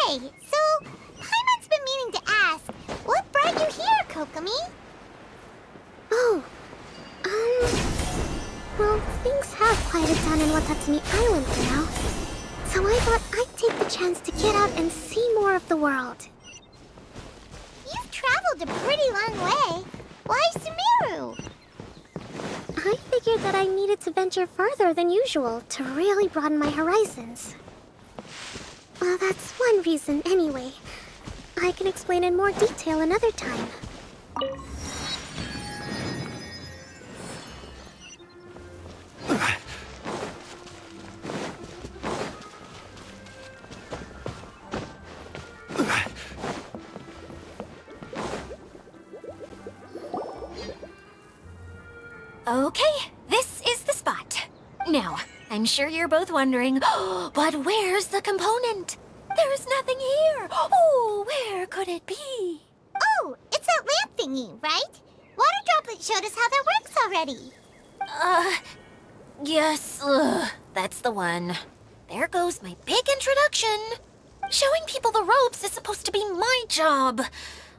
Hey, so Paimon's been meaning to ask, what brought you here, Kokomi? Oh, well, things have quieted down in Watatsumi Island now. So I thought I'd take the chance to get out and see more of the world. You've traveled a pretty long way. Why Sumeru? I figured that I needed to venture further than usual to really broaden my horizons. Well, that's one reason anyway. I can explain in more detail another time. Okay, this is the spot. Now, I'm sure you're both wondering, but where's the component? There's nothing here. Oh, where could it be? Oh, it's that lamp thingy, right? Water Droplet showed us how that works already. Yes, that's the one. There goes my big introduction. Showing people the ropes is supposed to be my job.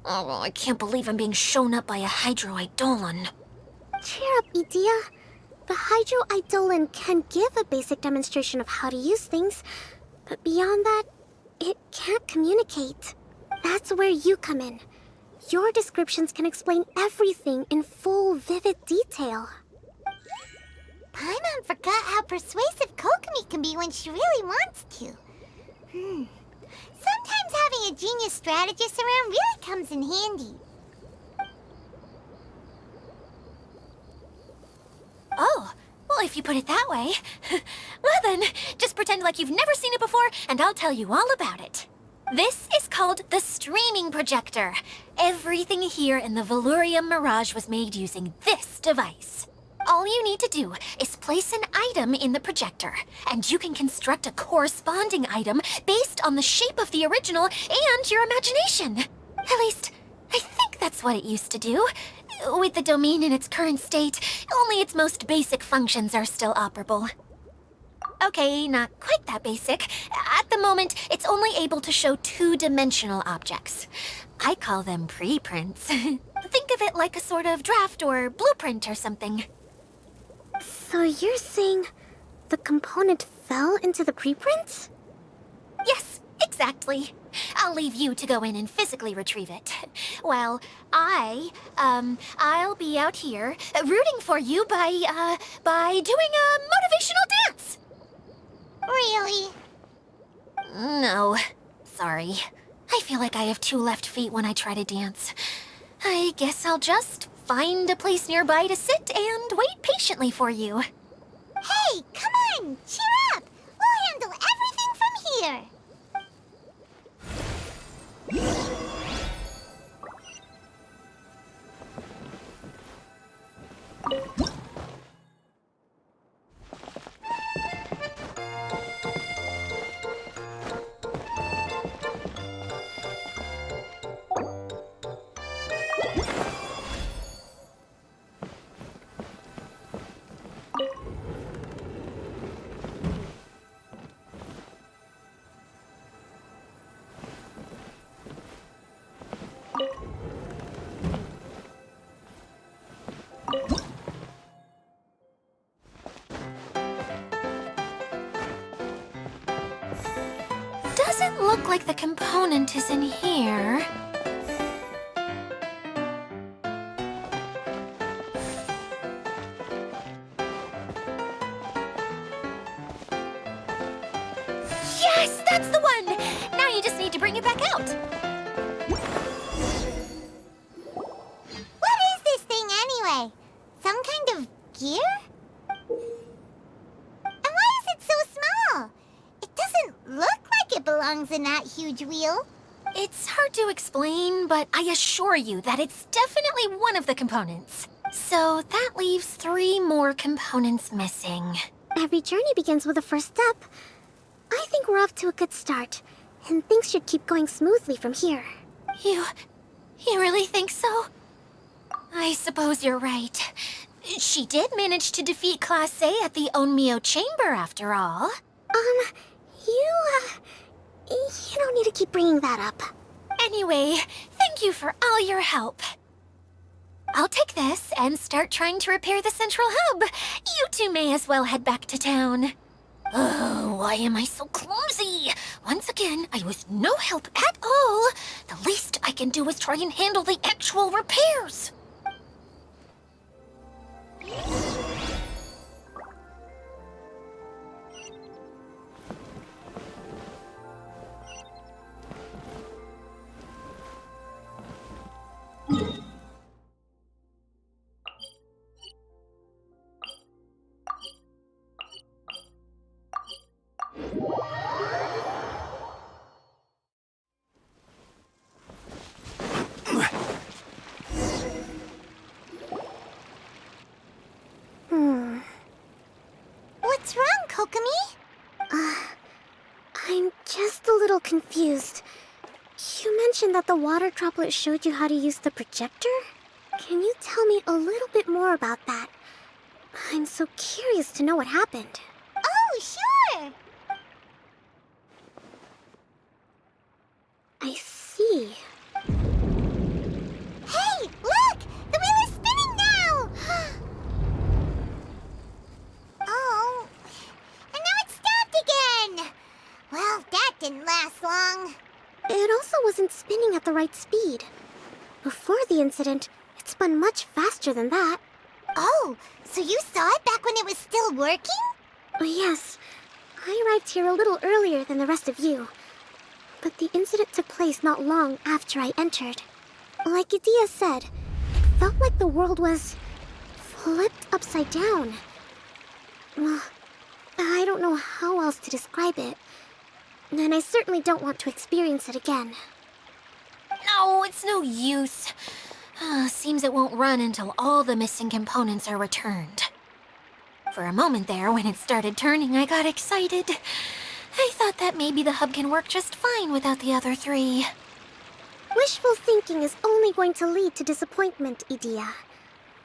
Oh, I can't believe I'm being shown up by a Hydro Eidolon. Cheer up, Edea. The Hydro Eidolon can give a basic demonstration of how to use things, but beyond that, it can't communicate. That's where you come in. Your descriptions can explain everything in full, vivid detail. Paimon forgot how persuasive Kokomi can be when she really wants to. Sometimes having a genius strategist around really comes in handy. Oh, well, if you put it that way. Well then, just pretend like you've never seen it before, and I'll tell you all about it. This is called the streaming projector. Everything here in the Valurium Mirage was made using this device. All you need to do is place an item in the projector, and you can construct a corresponding item based on the shape of the original and your imagination. At least, I think that's what it used to do. With the domain in its current state, only its most basic functions are still operable. Okay, not quite that basic. At the moment, it's only able to show two-dimensional objects. I call them preprints. Think of it like a sort of draft or blueprint or something. So you're saying the component fell into the preprints? Yes, exactly. I'll leave you to go in and physically retrieve it. Well, I'll be out here rooting for you by doing a motivational dance. Really? No, sorry. I feel like I have two left feet when I try to dance. I guess I'll just find a place nearby to sit and wait patiently for you. Hey, come on! Cheer up! We'll handle everything from here! Doesn't look like the component is in here. Yes, that's the one! Now you just need to bring it back out. What is this thing anyway? Some kind of gear? And why is it so small? It doesn't look like it belongs in that huge wheel. It's hard to explain, but I assure you that it's definitely one of the components. So that leaves 3 more components missing. Every journey begins with a first step. I think we're off to a good start, and things should keep going smoothly from here. You really think so? I suppose you're right. She did manage to defeat Class A at the Onmyo Chamber, after all. You don't need to keep bringing that up. Anyway, thank you for all your help. I'll take this and start trying to repair the central hub. You two may as well head back to town. Oh, why am I so clumsy? Once again, I was no help at all. The least I can do is try and handle the actual repairs. What's wrong, Kokomi? I'm just a little confused. You mentioned that the water droplet showed you how to use the projector? Can you tell me a little bit more about that? I'm so curious to know what happened. Oh, sure! I see. Hey, look! The wheel is spinning now! Oh, and now it's stopped again! Well, that didn't last long. It also wasn't spinning at the right speed. Before the incident, it spun much faster than that. Oh, so you saw it back when it was still working? Yes, I arrived here a little earlier than the rest of you. But the incident took place not long after I entered. Like Idia said, it felt like the world was flipped upside down. Well, I don't know how else to describe it. And I certainly don't want to experience it again. No, it's no use. Seems it won't run until all the missing components are returned. For a moment there, when it started turning, I got excited. I thought that maybe the hub can work just fine without the other three. Wishful thinking is only going to lead to disappointment, Idia.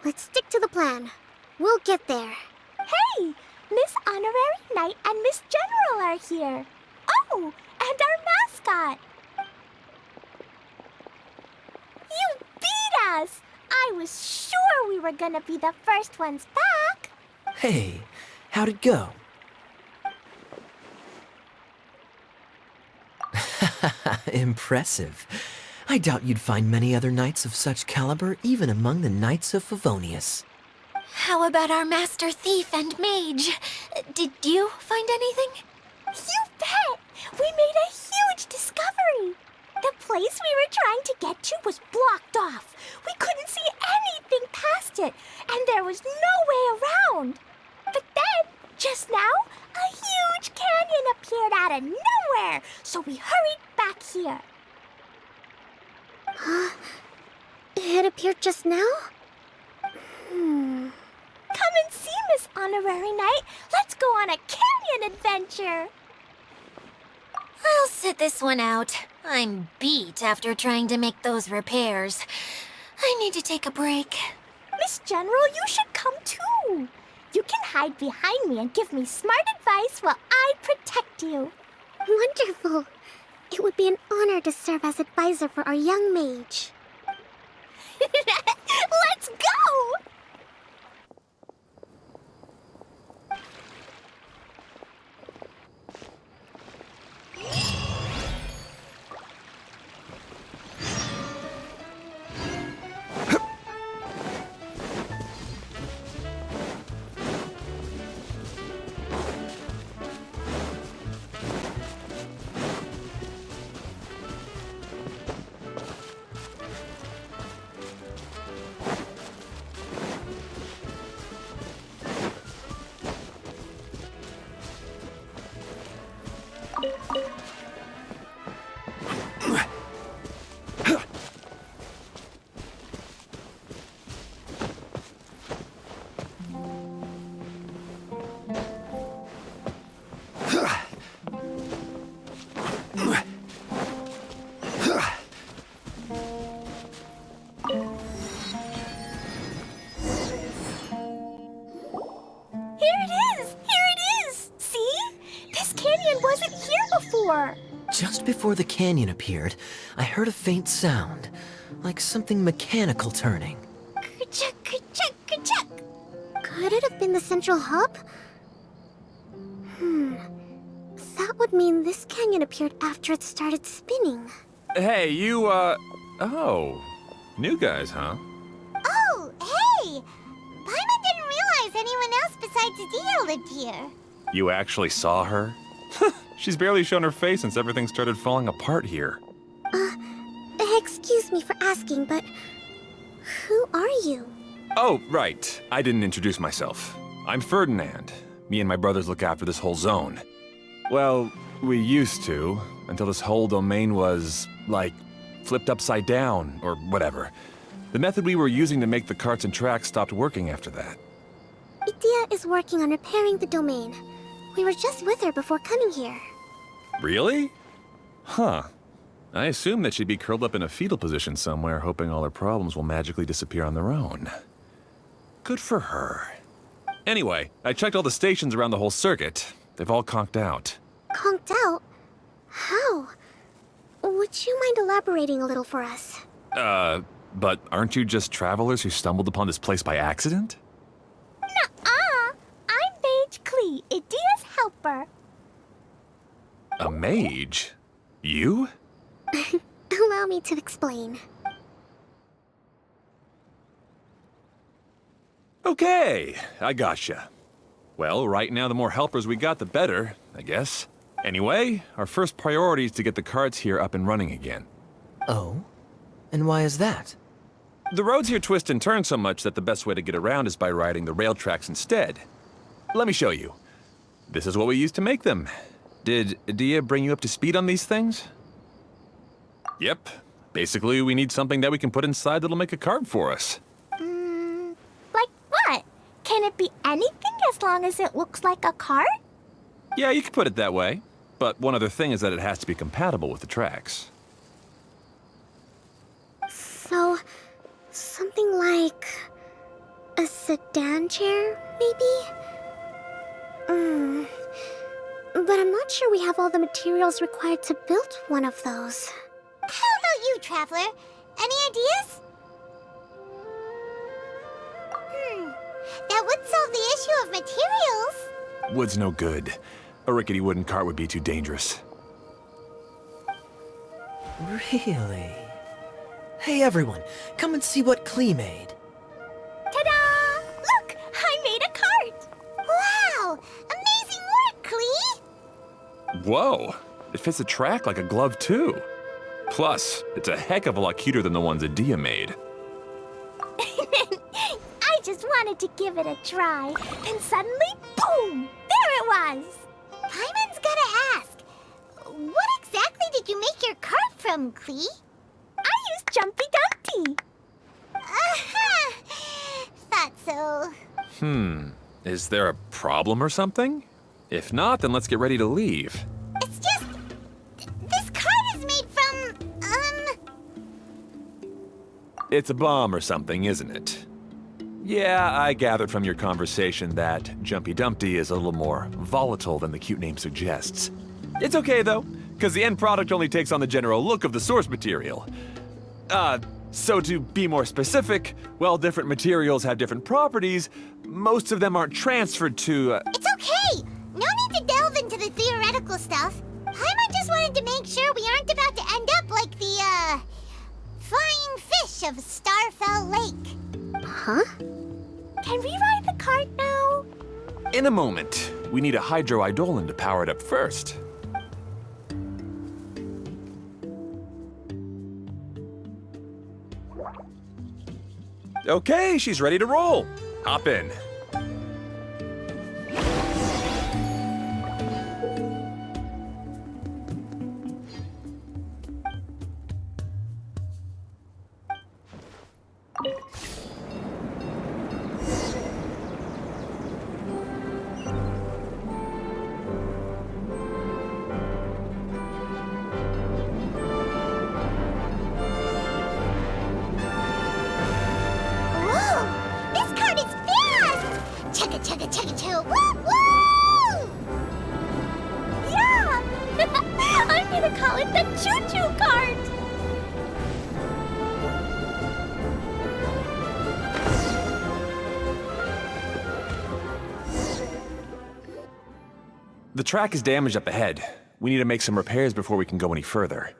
Let's stick to the plan. We'll get there. Hey! Miss Honorary Knight and Miss General are here. Oh, and our mascot. You beat us! I was sure we were gonna be the first ones back. Hey, how'd it go? Impressive. I doubt you'd find many other knights of such caliber even among the Knights of Favonius. How about our master thief and mage? Did you find anything? You bet! We made a huge discovery! The place we were trying to get to was blocked off. We couldn't see anything past it, and there was no way around. But then, just now, a huge canyon appeared out of nowhere, so we hurried back here. It appeared just now? Come and see, Miss Honorary Knight. Let's go on a canyon adventure. I'll sit this one out. I'm beat after trying to make those repairs. I need to take a break. Miss General, you should come too. You can hide behind me and give me smart advice while I protect you. Wonderful. It would be an honor to serve as advisor for our young mage. Let's go! Just before the canyon appeared, I heard a faint sound, like something mechanical turning. Ka-chuck, ka-chuck, ka-chuck. Could it have been the central hub? That would mean this canyon appeared after it started spinning. Hey, you, oh. New guys, huh? Oh, hey! Paimon didn't anyone else besides Adia lived here. You actually saw her? She's barely shown her face since everything started falling apart here. Excuse me for asking, but who are you? Oh, right. I didn't introduce myself. I'm Ferdinand. Me and my brothers look after this whole zone. Well, we used to, until this whole domain was, like, flipped upside down, or whatever. The method we were using to make the carts and tracks stopped working after that. Idia is working on repairing the domain. We were just with her before coming here. Really? Huh. I assume that she'd be curled up in a fetal position somewhere, hoping all her problems will magically disappear on their own. Good for her. Anyway, I checked all the stations around the whole circuit. They've all conked out. Conked out? How? Would you mind elaborating a little for us? But aren't you just travelers who stumbled upon this place by accident? Nuh-uh! I'm Mage Klee, Idia's helper. A mage? You? Allow me to explain. Okay, I gotcha. Well, right now the more helpers we got, the better, I guess. Anyway, our first priority is to get the carts here up and running again. Oh? And why is that? The roads here twist and turn so much that the best way to get around is by riding the rail tracks instead. Let me show you. This is what we used to make them. Did Adia bring you up to speed on these things? Yep. Basically, we need something that we can put inside that'll make a cart for us. Like what? Can it be anything as long as it looks like a cart? Yeah, you could put it that way. But one other thing is that it has to be compatible with the tracks. So, something like a sedan chair, maybe? But I'm not sure we have all the materials required to build one of those. How about you, Traveler? Any ideas? That would solve the issue of materials. Wood's no good. A rickety wooden cart would be too dangerous. Really? Hey everyone, come and see what Klee made. Ta-da! Look! I made a cart! Wow! Amazing work, Klee! Whoa! It fits the track like a glove, too. Plus, it's a heck of a lot cuter than the ones Adia made. I just wanted to give it a try, and suddenly, boom! There it was! Paimon's gotta ask, what exactly did you make your cart from, Klee? I used Jumpy Dumpty! Aha! Thought so. Is there a problem or something? If not, then let's get ready to leave. It's just... this cart is made from, It's a bomb or something, isn't it? Yeah, I gathered from your conversation that Jumpy Dumpty is a little more volatile than the cute name suggests. It's okay, though, because the end product only takes on the general look of the source material. So to be more specific, while different materials have different properties, most of them aren't transferred to, It's okay! No need to delve into the theoretical stuff. Paimon just wanted to make sure we aren't about to end up like the, flying fish of Starfell Lake. Huh? Can we ride the cart now? In a moment. We need a hydroidolin to power it up first. Okay, she's ready to roll. Hop in. Whoa! This cart is fast! Chugga chugga chugga chugga woo woo! Yeah! I'm gonna call it the choo-choo cart! The track is damaged up ahead. We need to make some repairs before we can go any further.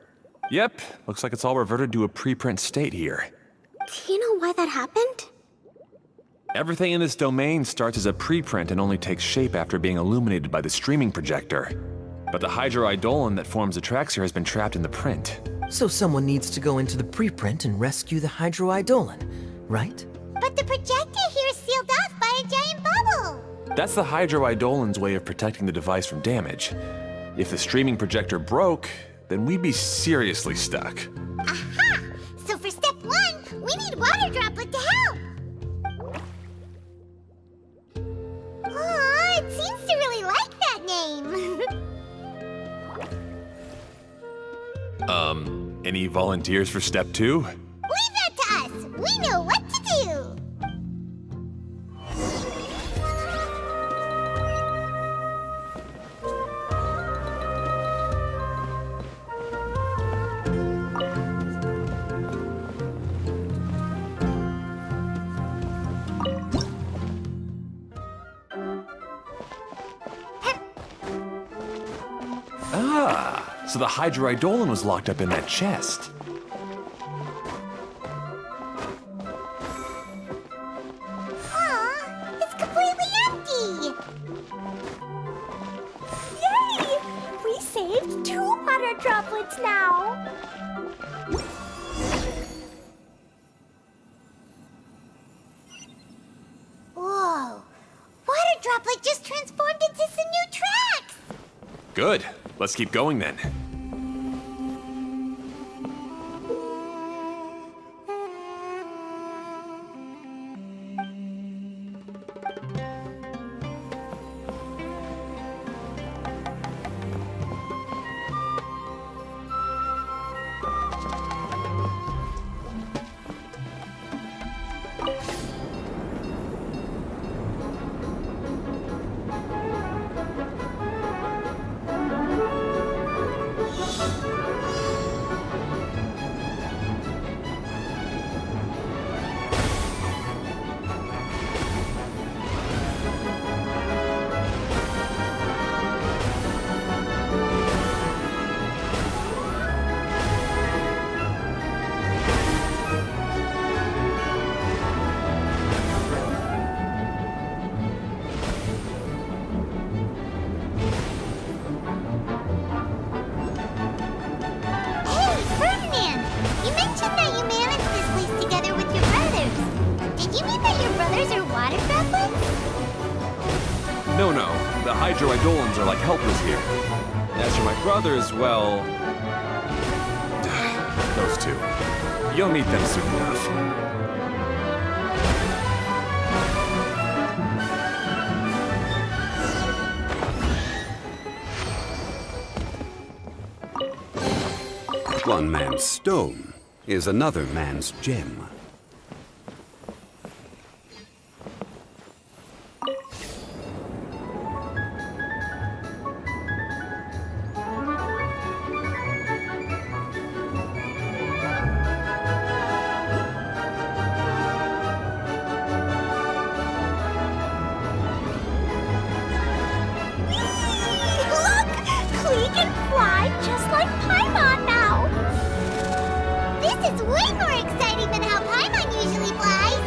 Yep, looks like it's all reverted to a preprint state here. Do you know why that happened? Everything in this domain starts as a preprint and only takes shape after being illuminated by the streaming projector. But the hydroidolin that forms the Traxxir has been trapped in the print. So someone needs to go into the preprint and rescue the hydroidolin, right? But the projector here is sealed off by a giant bubble. That's the hydroidolin's way of protecting the device from damage. If the streaming projector broke, then we'd be seriously stuck. Aha! So for step 1, we need Water Droplet to help. Aw, it seems to really like that name. Any volunteers for step 2? Leave that to us. We know what to do. So the hydroidolin was locked up in that chest. Aw, it's completely empty. Yay! We saved 2 water droplets now. Whoa, Water Droplet just transformed into some new tracks. Good. Let's keep going then. No, the hydroidolins are like helpers here. As for my brothers, well... those two. You'll meet them soon enough. One man's stone is another man's gem. It's way more exciting than how Paimon usually flies!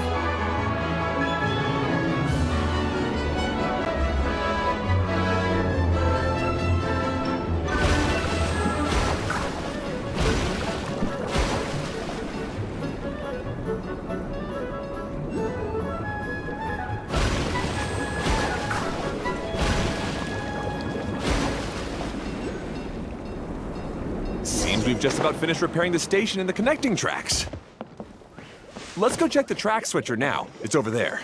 Seems we've just about finished repairing the station and the connecting tracks. Let's go check the track switcher now. It's over there.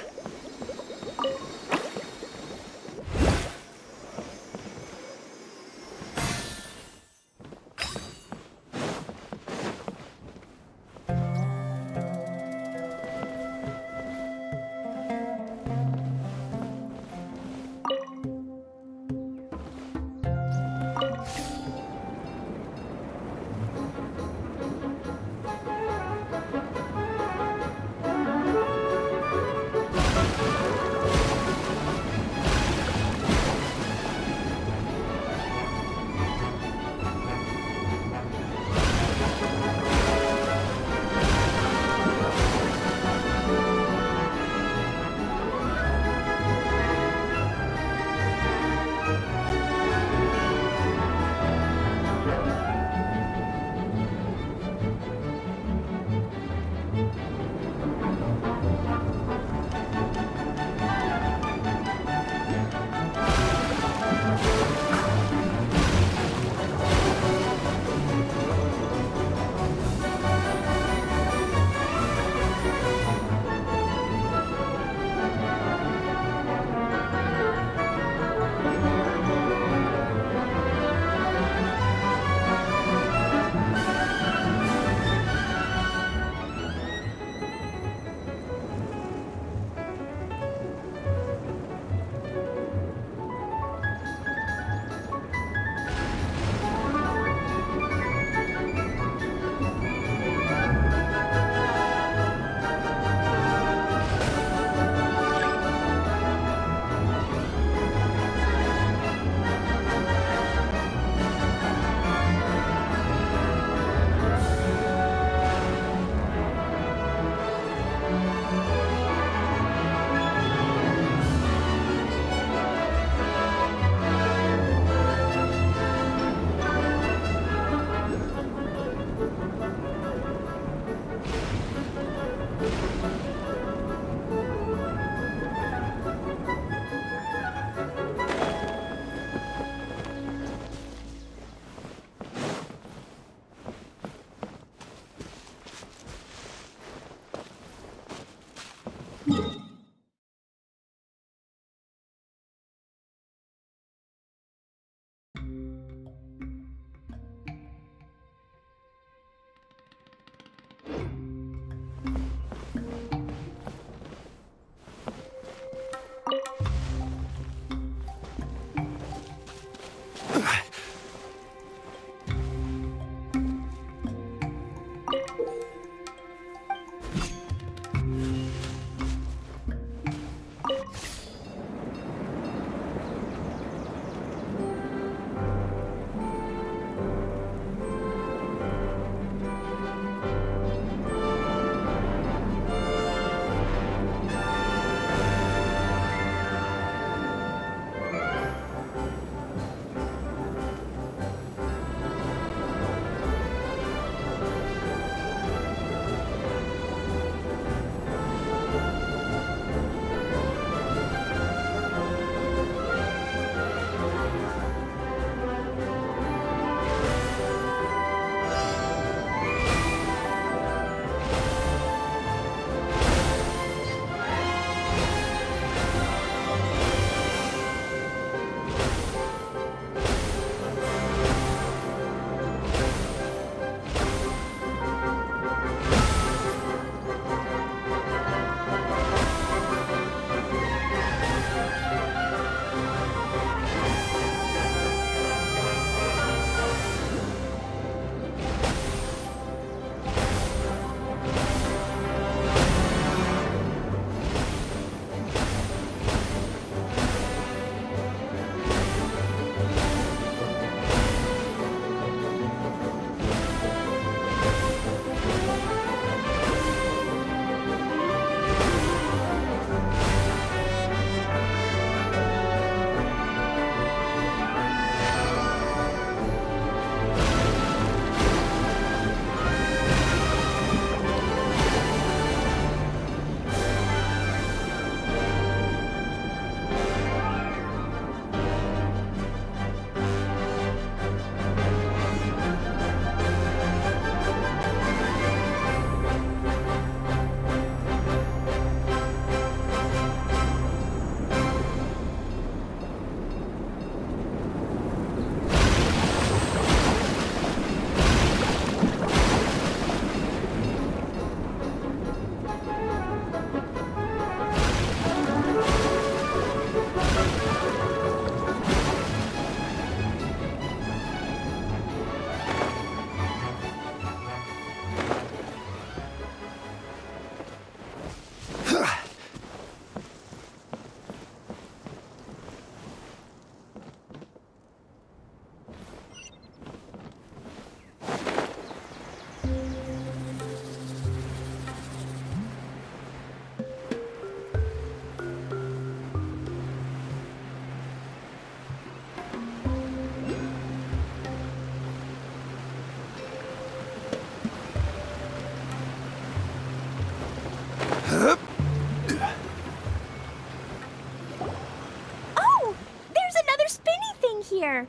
Oh, there's another spinny thing here.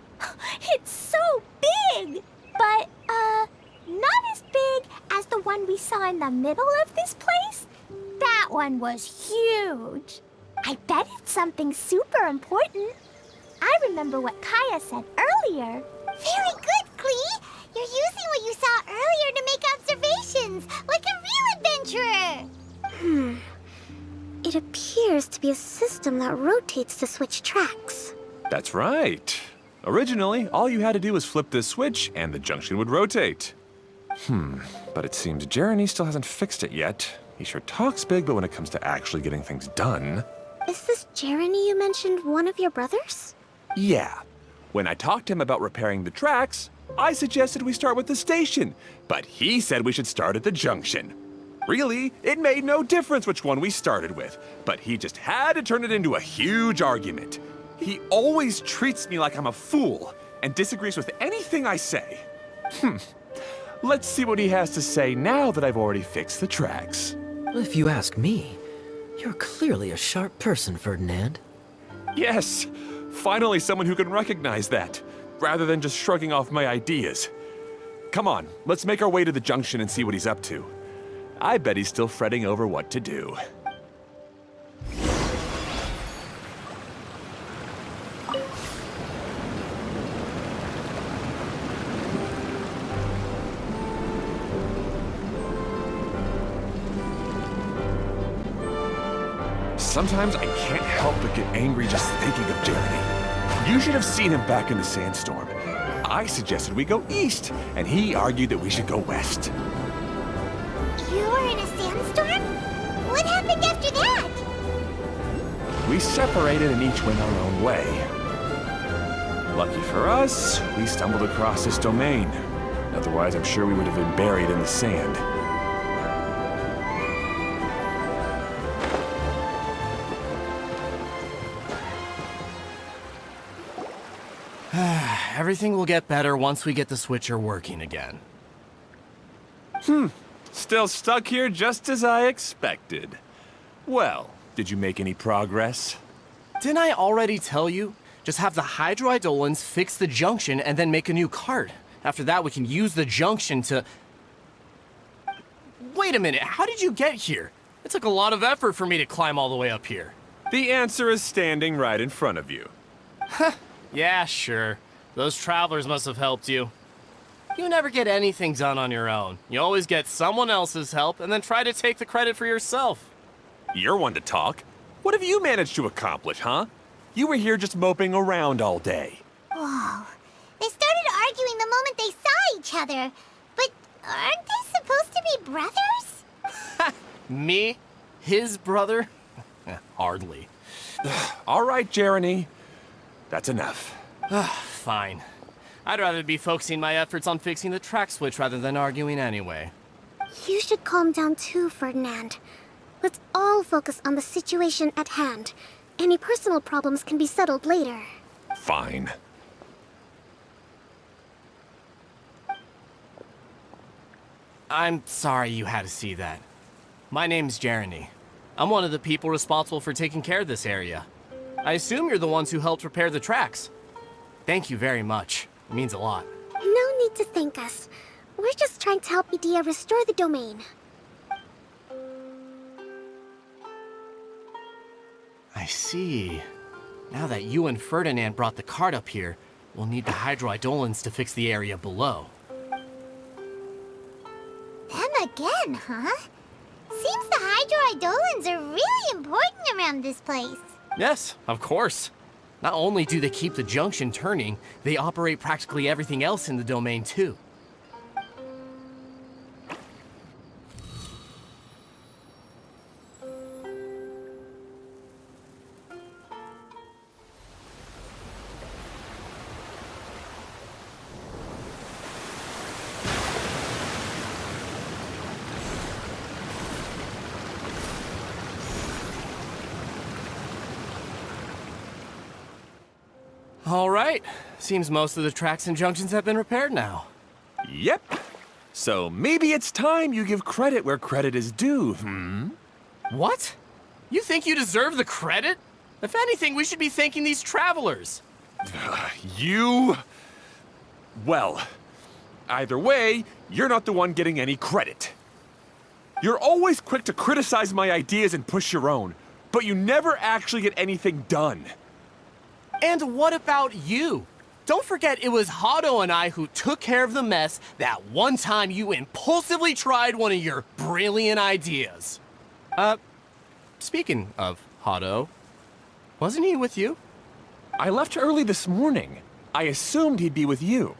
It's so big, but, not as big as the one we saw in the middle of this place. That one was huge. I bet it's something super important. I remember what Kaya said earlier. Very good, Klee. You're using what you saw earlier to make observations, like a real adventurer. It appears to be a system that rotates to switch tracks. That's right. Originally, all you had to do was flip this switch and the junction would rotate. But it seems Jeremy still hasn't fixed it yet. He sure talks big, but when it comes to actually getting things done... Is this Jeremy you mentioned one of your brothers? Yeah. When I talked to him about repairing the tracks, I suggested we start with the station, but he said we should start at the junction. Really, it made no difference which one we started with, but he just had to turn it into a huge argument. He always treats me like I'm a fool and disagrees with anything I say. Let's see what he has to say now that I've already fixed the tracks. If you ask me, you're clearly a sharp person, Ferdinand. Yes, finally someone who can recognize that, rather than just shrugging off my ideas. Come on, let's make our way to the junction and see what he's up to. I bet he's still fretting over what to do. Sometimes I can't help but get angry just thinking of Jeremy. You should have seen him back in the sandstorm. I suggested we go east, and he argued that we should go west. You were in a sandstorm? What happened after that? We separated and each went our own way. Lucky for us, we stumbled across this domain. Otherwise, I'm sure we would have been buried in the sand. Everything will get better once we get the switcher working again. Still stuck here just as I expected. Well, did you make any progress? Didn't I already tell you? Just have the hydroidolins fix the junction and then make a new card. After that, we can use the junction to... Wait a minute, how did you get here? It took a lot of effort for me to climb all the way up here. The answer is standing right in front of you. Yeah, sure. Those travelers must have helped you. You never get anything done on your own. You always get someone else's help and then try to take the credit for yourself. You're one to talk. What have you managed to accomplish, huh? You were here just moping around all day. Whoa. They started arguing the moment they saw each other. But aren't they supposed to be brothers? Me? His brother? Hardly. All right, Jeremy. That's enough. Fine. I'd rather be focusing my efforts on fixing the track switch rather than arguing anyway. You should calm down too, Ferdinand. Let's all focus on the situation at hand. Any personal problems can be settled later. Fine. I'm sorry you had to see that. My name's Jeremy. I'm one of the people responsible for taking care of this area. I assume you're the ones who helped repair the tracks. Thank you very much. It means a lot. No need to thank us. We're just trying to help Idea restore the domain. I see. Now that you and Ferdinand brought the cart up here, we'll need the hydroidolins to fix the area below. Them again, huh? Seems the hydroidolins are really important around this place. Yes, of course. Not only do they keep the junction turning, they operate practically everything else in the domain too. All right. Seems most of the tracks and junctions have been repaired now. Yep. So maybe it's time you give credit where credit is due, What? You think you deserve the credit? If anything, we should be thanking these travelers. You... Well, either way, you're not the one getting any credit. You're always quick to criticize my ideas and push your own, but you never actually get anything done. And what about you? Don't forget it was Hado and I who took care of the mess that one time you impulsively tried one of your brilliant ideas. Speaking of Hado, wasn't he with you? I left early this morning. I assumed he'd be with you.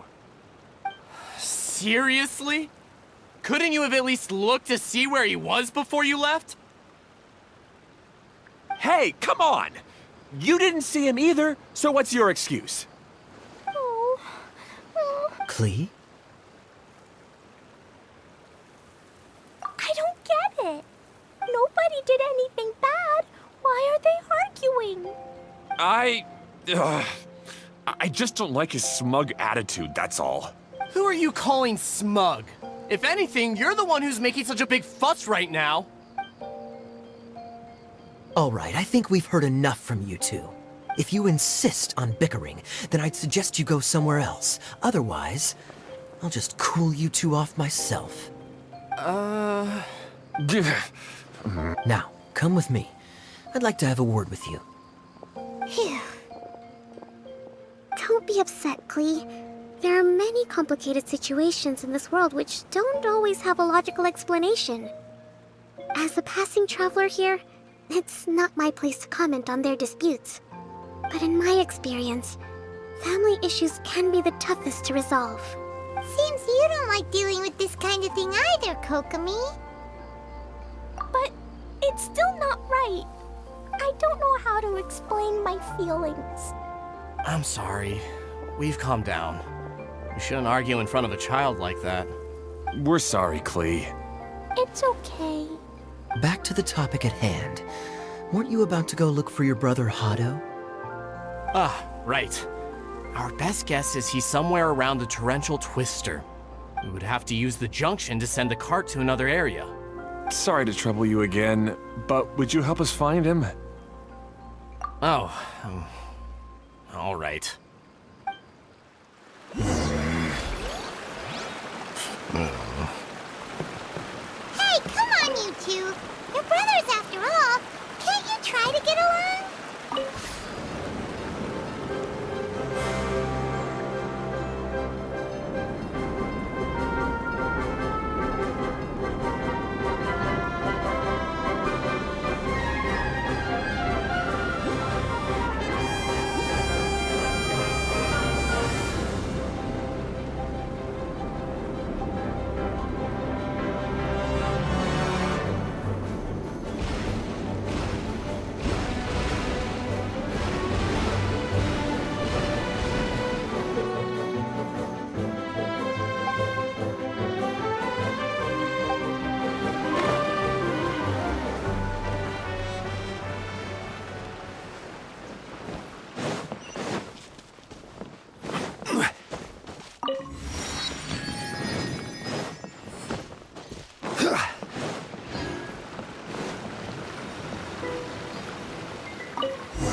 Seriously? Couldn't you have at least looked to see where he was before you left? Hey, come on! You didn't see him either, so what's your excuse? Klee? I don't get it. Nobody did anything bad. Why are they arguing? I just don't like his smug attitude, that's all. Who are you calling smug? If anything, you're the one who's making such a big fuss right now. All right, I think we've heard enough from you two. If you insist on bickering, then I'd suggest you go somewhere else. Otherwise, I'll just cool you two off myself. Now, come with me. I'd like to have a word with you. Phew. Don't be upset, Klee. There are many complicated situations in this world which don't always have a logical explanation. As a passing traveler here, It's not my place to comment on their disputes. But in my experience, family issues can be the toughest to resolve. Seems you don't like dealing with this kind of thing either, Kokomi. But it's still not right. I don't know how to explain my feelings. I'm sorry. We've calmed down. You shouldn't argue in front of a child like that. We're sorry, Klee. It's okay. Back to the topic at hand. Weren't you about to go look for your brother Hado? Ah, right. Our best guess is he's somewhere around the torrential twister. We would have to use the junction to send the cart to another area. Sorry to trouble you again, but would you help us find him? Oh, all right. Hey, come on, you two. You're brothers after all. Can't you try to get along?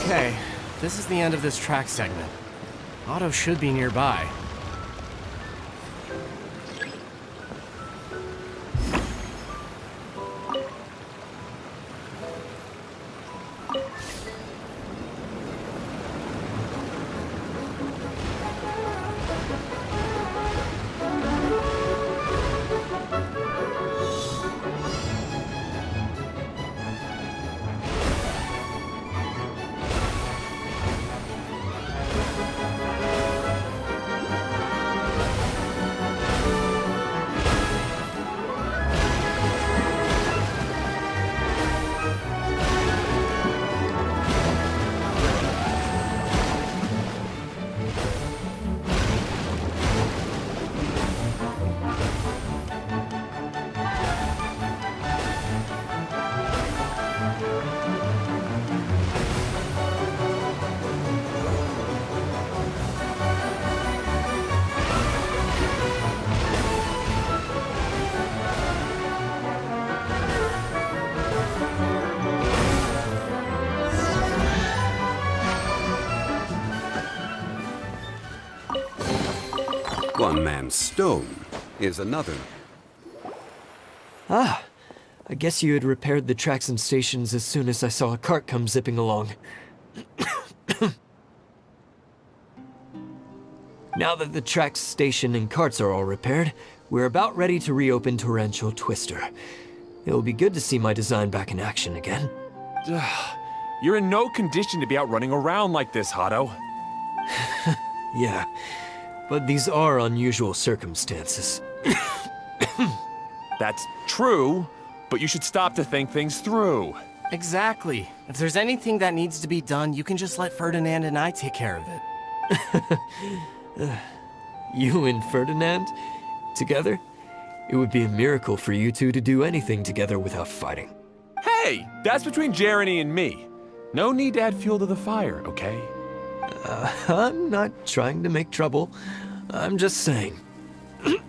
Okay, this is the end of this track segment. Otto should be nearby. One man's stone is another. Ah, I guess you had repaired the tracks and stations as soon as I saw a cart come zipping along. Now that the tracks, station, and carts are all repaired, we're about ready to reopen Torrential Twister. It'll be good to see my design back in action again. You're in no condition to be out running around like this, Hado. Yeah, but these are unusual circumstances. That's true, but you should stop to think things through. Exactly. If there's anything that needs to be done, you can just let Ferdinand and I take care of it. You and Ferdinand? Together? It would be a miracle for you two to do anything together without fighting. Hey, that's between Jeremy and me. No need to add fuel to the fire, okay? I'm not trying to make trouble. I'm just saying. Hey,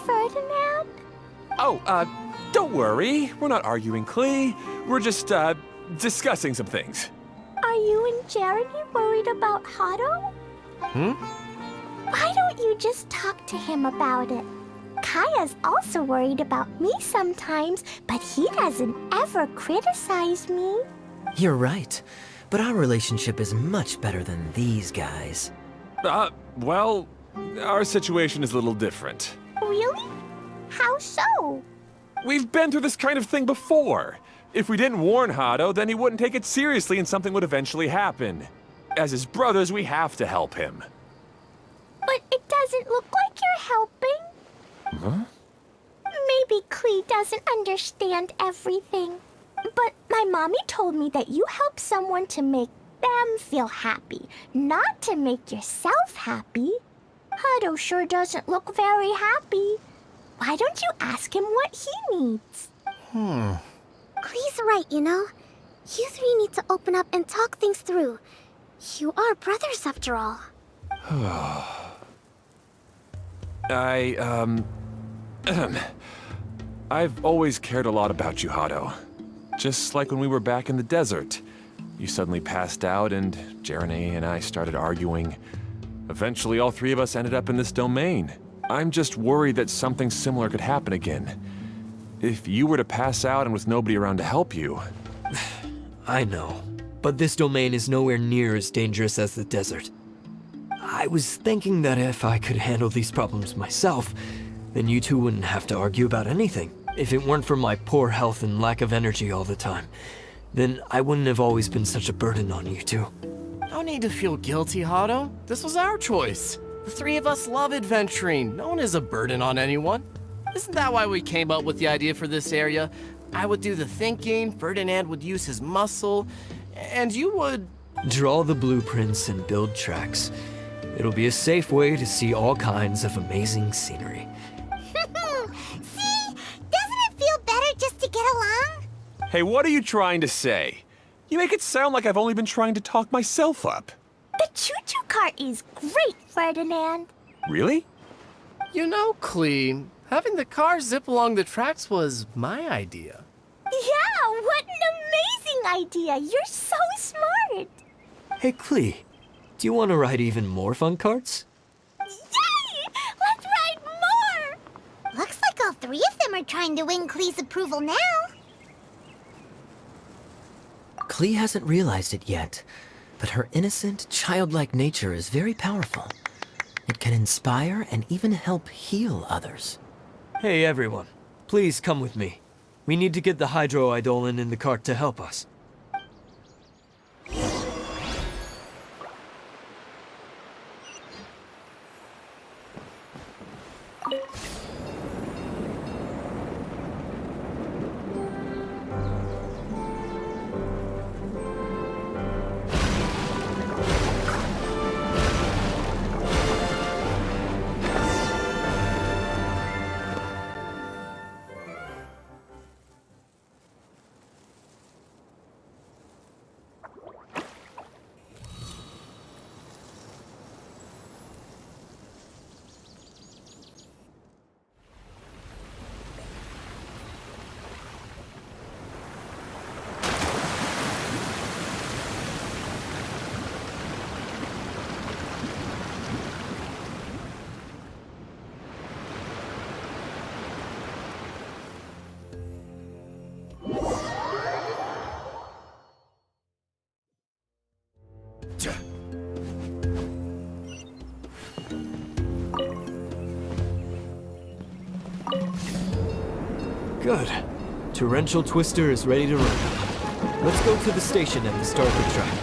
Ferdinand? Oh, don't worry. We're not arguing, Klee. We're just, discussing some things. Are you and Jeremy worried about Hado? Why don't you just talk to him about it? Kaya's also worried about me sometimes, but he doesn't ever criticize me. You're right. But our relationship is much better than these guys. Well, our situation is a little different. Really? How so? We've been through this kind of thing before. If we didn't warn Hado, then he wouldn't take it seriously and something would eventually happen. As his brothers, we have to help him. But it doesn't look like you're helping. Huh? Maybe Klee doesn't understand everything. But my mommy told me that you help someone to make them feel happy, not to make yourself happy. Hado sure doesn't look very happy. Why don't you ask him what he needs? Klee's right, you know. You three need to open up and talk things through. You are brothers after all. I've always cared a lot about you, Hado. Just like when we were back in the desert. You suddenly passed out and Jeremy and I started arguing. Eventually, all three of us ended up in this domain. I'm just worried that something similar could happen again. If you were to pass out and with nobody around to help you... I know, but this domain is nowhere near as dangerous as the desert. I was thinking that if I could handle these problems myself, then you two wouldn't have to argue about anything. If it weren't for my poor health and lack of energy all the time, then I wouldn't have always been such a burden on you two. No need to feel guilty, Hado. This was our choice. The three of us love adventuring. No one is a burden on anyone. Isn't that why we came up with the idea for this area? I would do the thinking, Ferdinand would use his muscle, and you would... Draw the blueprints and build tracks. It'll be a safe way to see all kinds of amazing scenery. See? Doesn't it feel better just to get along? Hey, what are you trying to say? You make it sound like I've only been trying to talk myself up. The choo-choo cart is great, Ferdinand. Really? You know, Klee, having the car zip along the tracks was my idea. Yeah, what an amazing idea. You're so smart. Hey, Klee, do you want to ride even more fun carts? Yay! Let's ride more! Looks like all three of them are trying to win Klee's approval now. Klee hasn't realized it yet, but her innocent, childlike nature is very powerful. It can inspire and even help heal others. Hey everyone, please come with me. We need to get the hydroidolin in the cart to help us. Good. Torrential Twister is ready to run. Let's go to the station at the start of the track.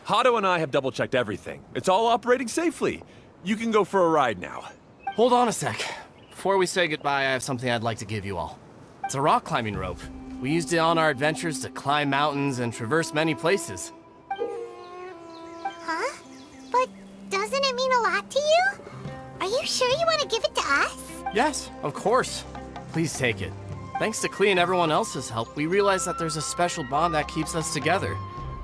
Hado and I have double-checked everything. It's all operating safely. You can go for a ride now. Hold on a sec. Before we say goodbye, I have something I'd like to give you all. It's a rock climbing rope. We used it on our adventures to climb mountains and traverse many places. Huh? But doesn't it mean a lot to you? Are you sure you want to give it to us? Yes, of course. Please take it. Thanks to Klee and everyone else's help, we realized that there's a special bond that keeps us together.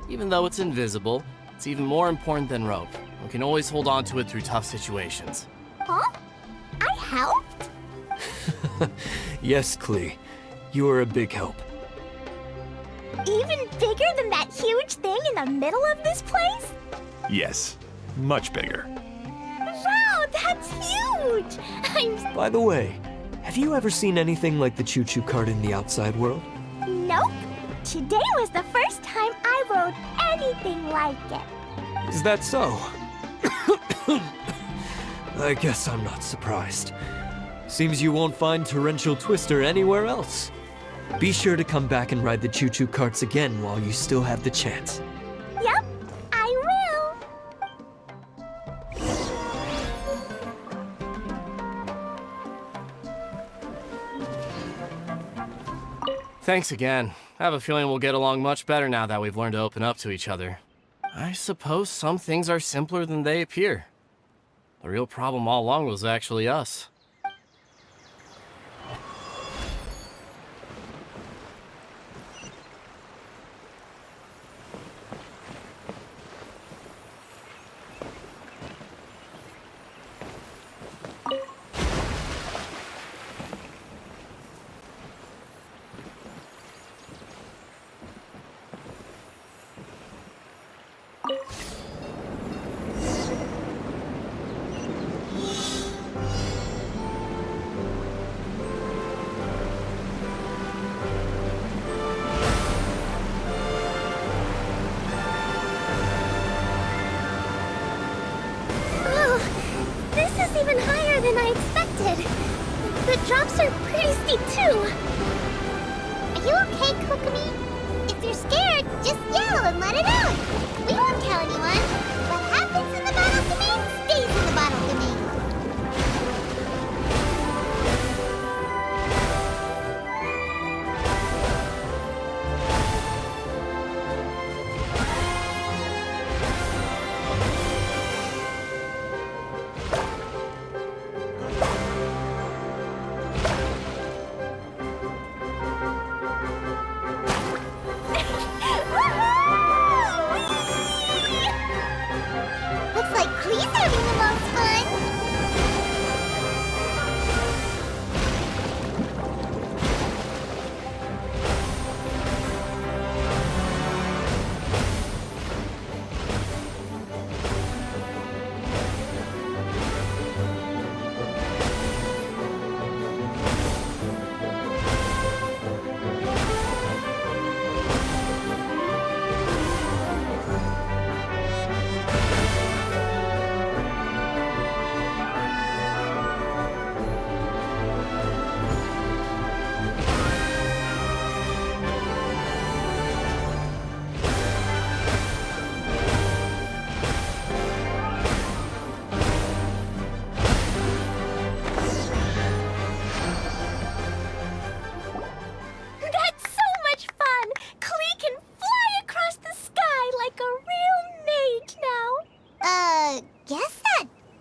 Even though it's invisible, it's even more important than rope. We can always hold on to it through tough situations. Huh? I helped? Yes, Klee. You are a big help. Even bigger than that huge thing in the middle of this place? Yes, much bigger. Wow, that's huge! By the way, have you ever seen anything like the choo-choo cart in the outside world? Nope. Today was the first time I rode anything like it. Is that so? I guess I'm not surprised. Seems you won't find Torrential Twister anywhere else. Be sure to come back and ride the choo-choo carts again while you still have the chance. Yep, I will. Thanks again. I have a feeling we'll get along much better now that we've learned to open up to each other. I suppose some things are simpler than they appear. The real problem all along was actually us. Even higher than I expected. The drops are pretty steep, too. Are you okay, Kokomi? If you're scared, just yell and let it out. We won't tell anyone. What happens in the bottle domain stays in the bottle domain.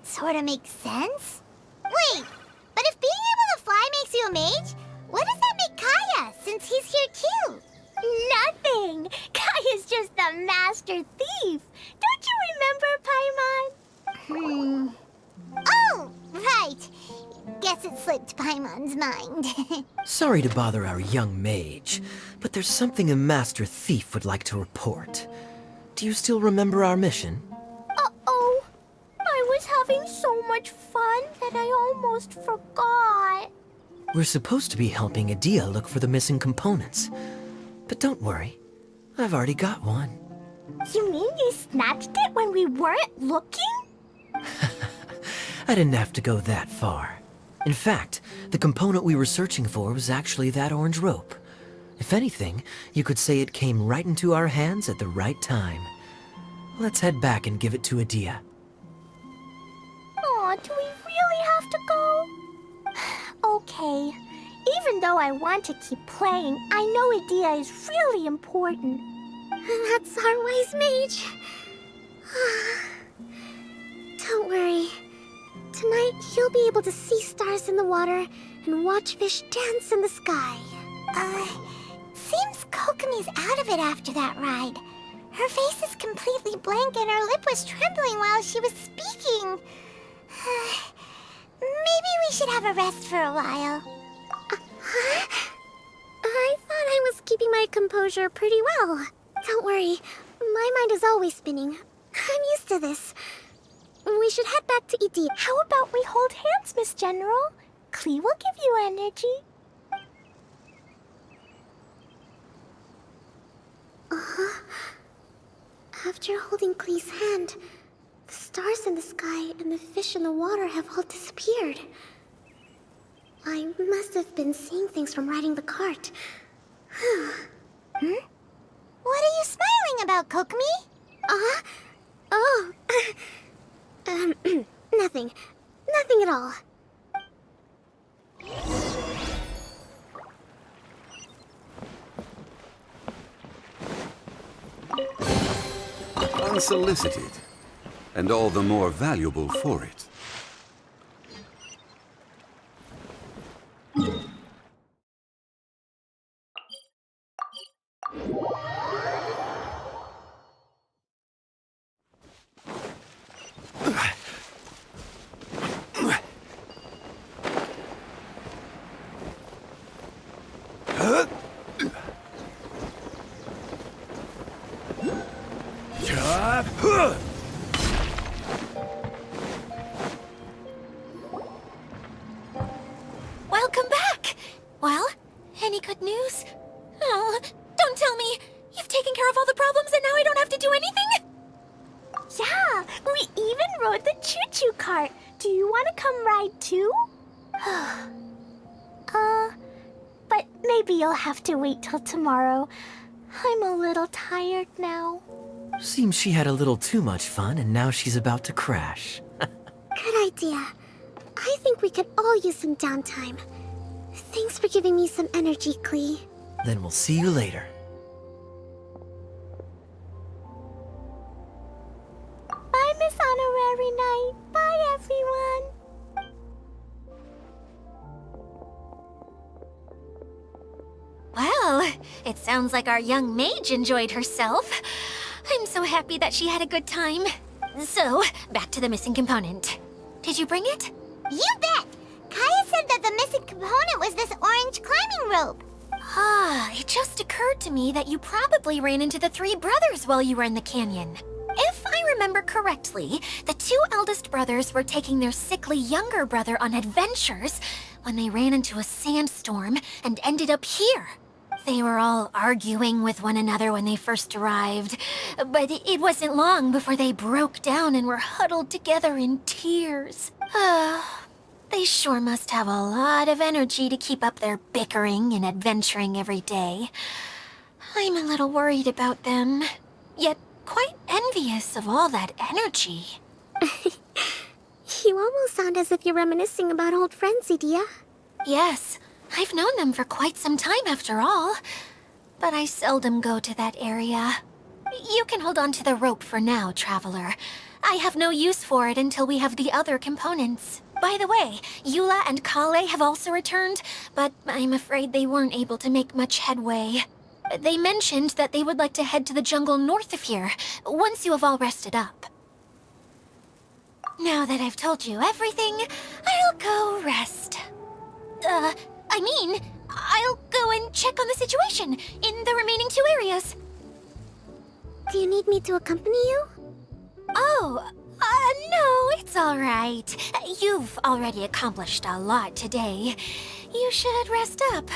Sorta makes sense. Wait, but if being able to fly makes you a mage, what does that make Kaya, since he's here too? Nothing. Kaya's just the master thief. Don't you remember, Paimon? Oh, right. Guess it slipped Paimon's mind. Sorry to bother our young mage, but there's something a master thief would like to report. Do you still remember our mission? Uh-oh. I was having so much fun that I almost forgot. We're supposed to be helping Adia look for the missing components. But don't worry, I've already got one. You mean you snatched it when we weren't looking? I didn't have to go that far. In fact, the component we were searching for was actually that orange rope. If anything, you could say it came right into our hands at the right time. Let's head back and give it to Adia. Aw, do we really have to go? Okay. Even though I want to keep playing, I know Adia is really important. That's our wise mage. Don't worry. Tonight, you'll be able to see stars in the water and watch fish dance in the sky. Seems Kokomi's out of it after that ride. Her face is completely blank and her lip was trembling while she was speaking. Maybe we should have a rest for a while. I thought I was keeping my composure pretty well. Don't worry, my mind is always spinning. I'm used to this. We should head back to Edie. How about we hold hands, Miss General? Klee will give you energy. After holding Klee's hand, the stars in the sky and the fish in the water have all disappeared. I must have been seeing things from riding the cart. What are you smiling about, Kokomi? Oh. Nothing. Nothing at all. Unsolicited, and all the more valuable for it. Welcome back! Well, any good news? Oh, don't tell me! You've taken care of all the problems and now I don't have to do anything? Yeah, we even rode the choo-choo cart. Do you want to come ride too? But maybe you'll have to wait till tomorrow. I'm a little tired now. Seems she had a little too much fun and now she's about to crash. Good idea. I think we could all use some downtime. Thanks for giving me some energy, Klee. Then we'll see you later. Bye, Miss Honorary Knight. Bye, everyone. Well, it sounds like our young mage enjoyed herself. I'm so happy that she had a good time. So, back to the missing component. Did you bring it? You bet! Kaya said that the missing component was this orange climbing rope. It just occurred to me that you probably ran into the three brothers while you were in the canyon. If I remember correctly, the two eldest brothers were taking their sickly younger brother on adventures when they ran into a sandstorm and ended up here. They were all arguing with one another when they first arrived, but it wasn't long before they broke down and were huddled together in tears. They sure must have a lot of energy to keep up their bickering and adventuring every day. I'm a little worried about them, yet quite envious of all that energy. You almost sound as if you're reminiscing about old friends, Idia. Yes, I've known them for quite some time after all, but I seldom go to that area. You can hold on to the rope for now, Traveler. I have no use for it until we have the other components. By the way, Eula and Kale have also returned, but I'm afraid they weren't able to make much headway. They mentioned that they would like to head to the jungle north of here, once you have all rested up. Now that I've told you everything, I'll go rest. I'll go and check on the situation in the remaining two areas. Do you need me to accompany you? Oh, no, it's all right. You've already accomplished a lot today. You should rest up.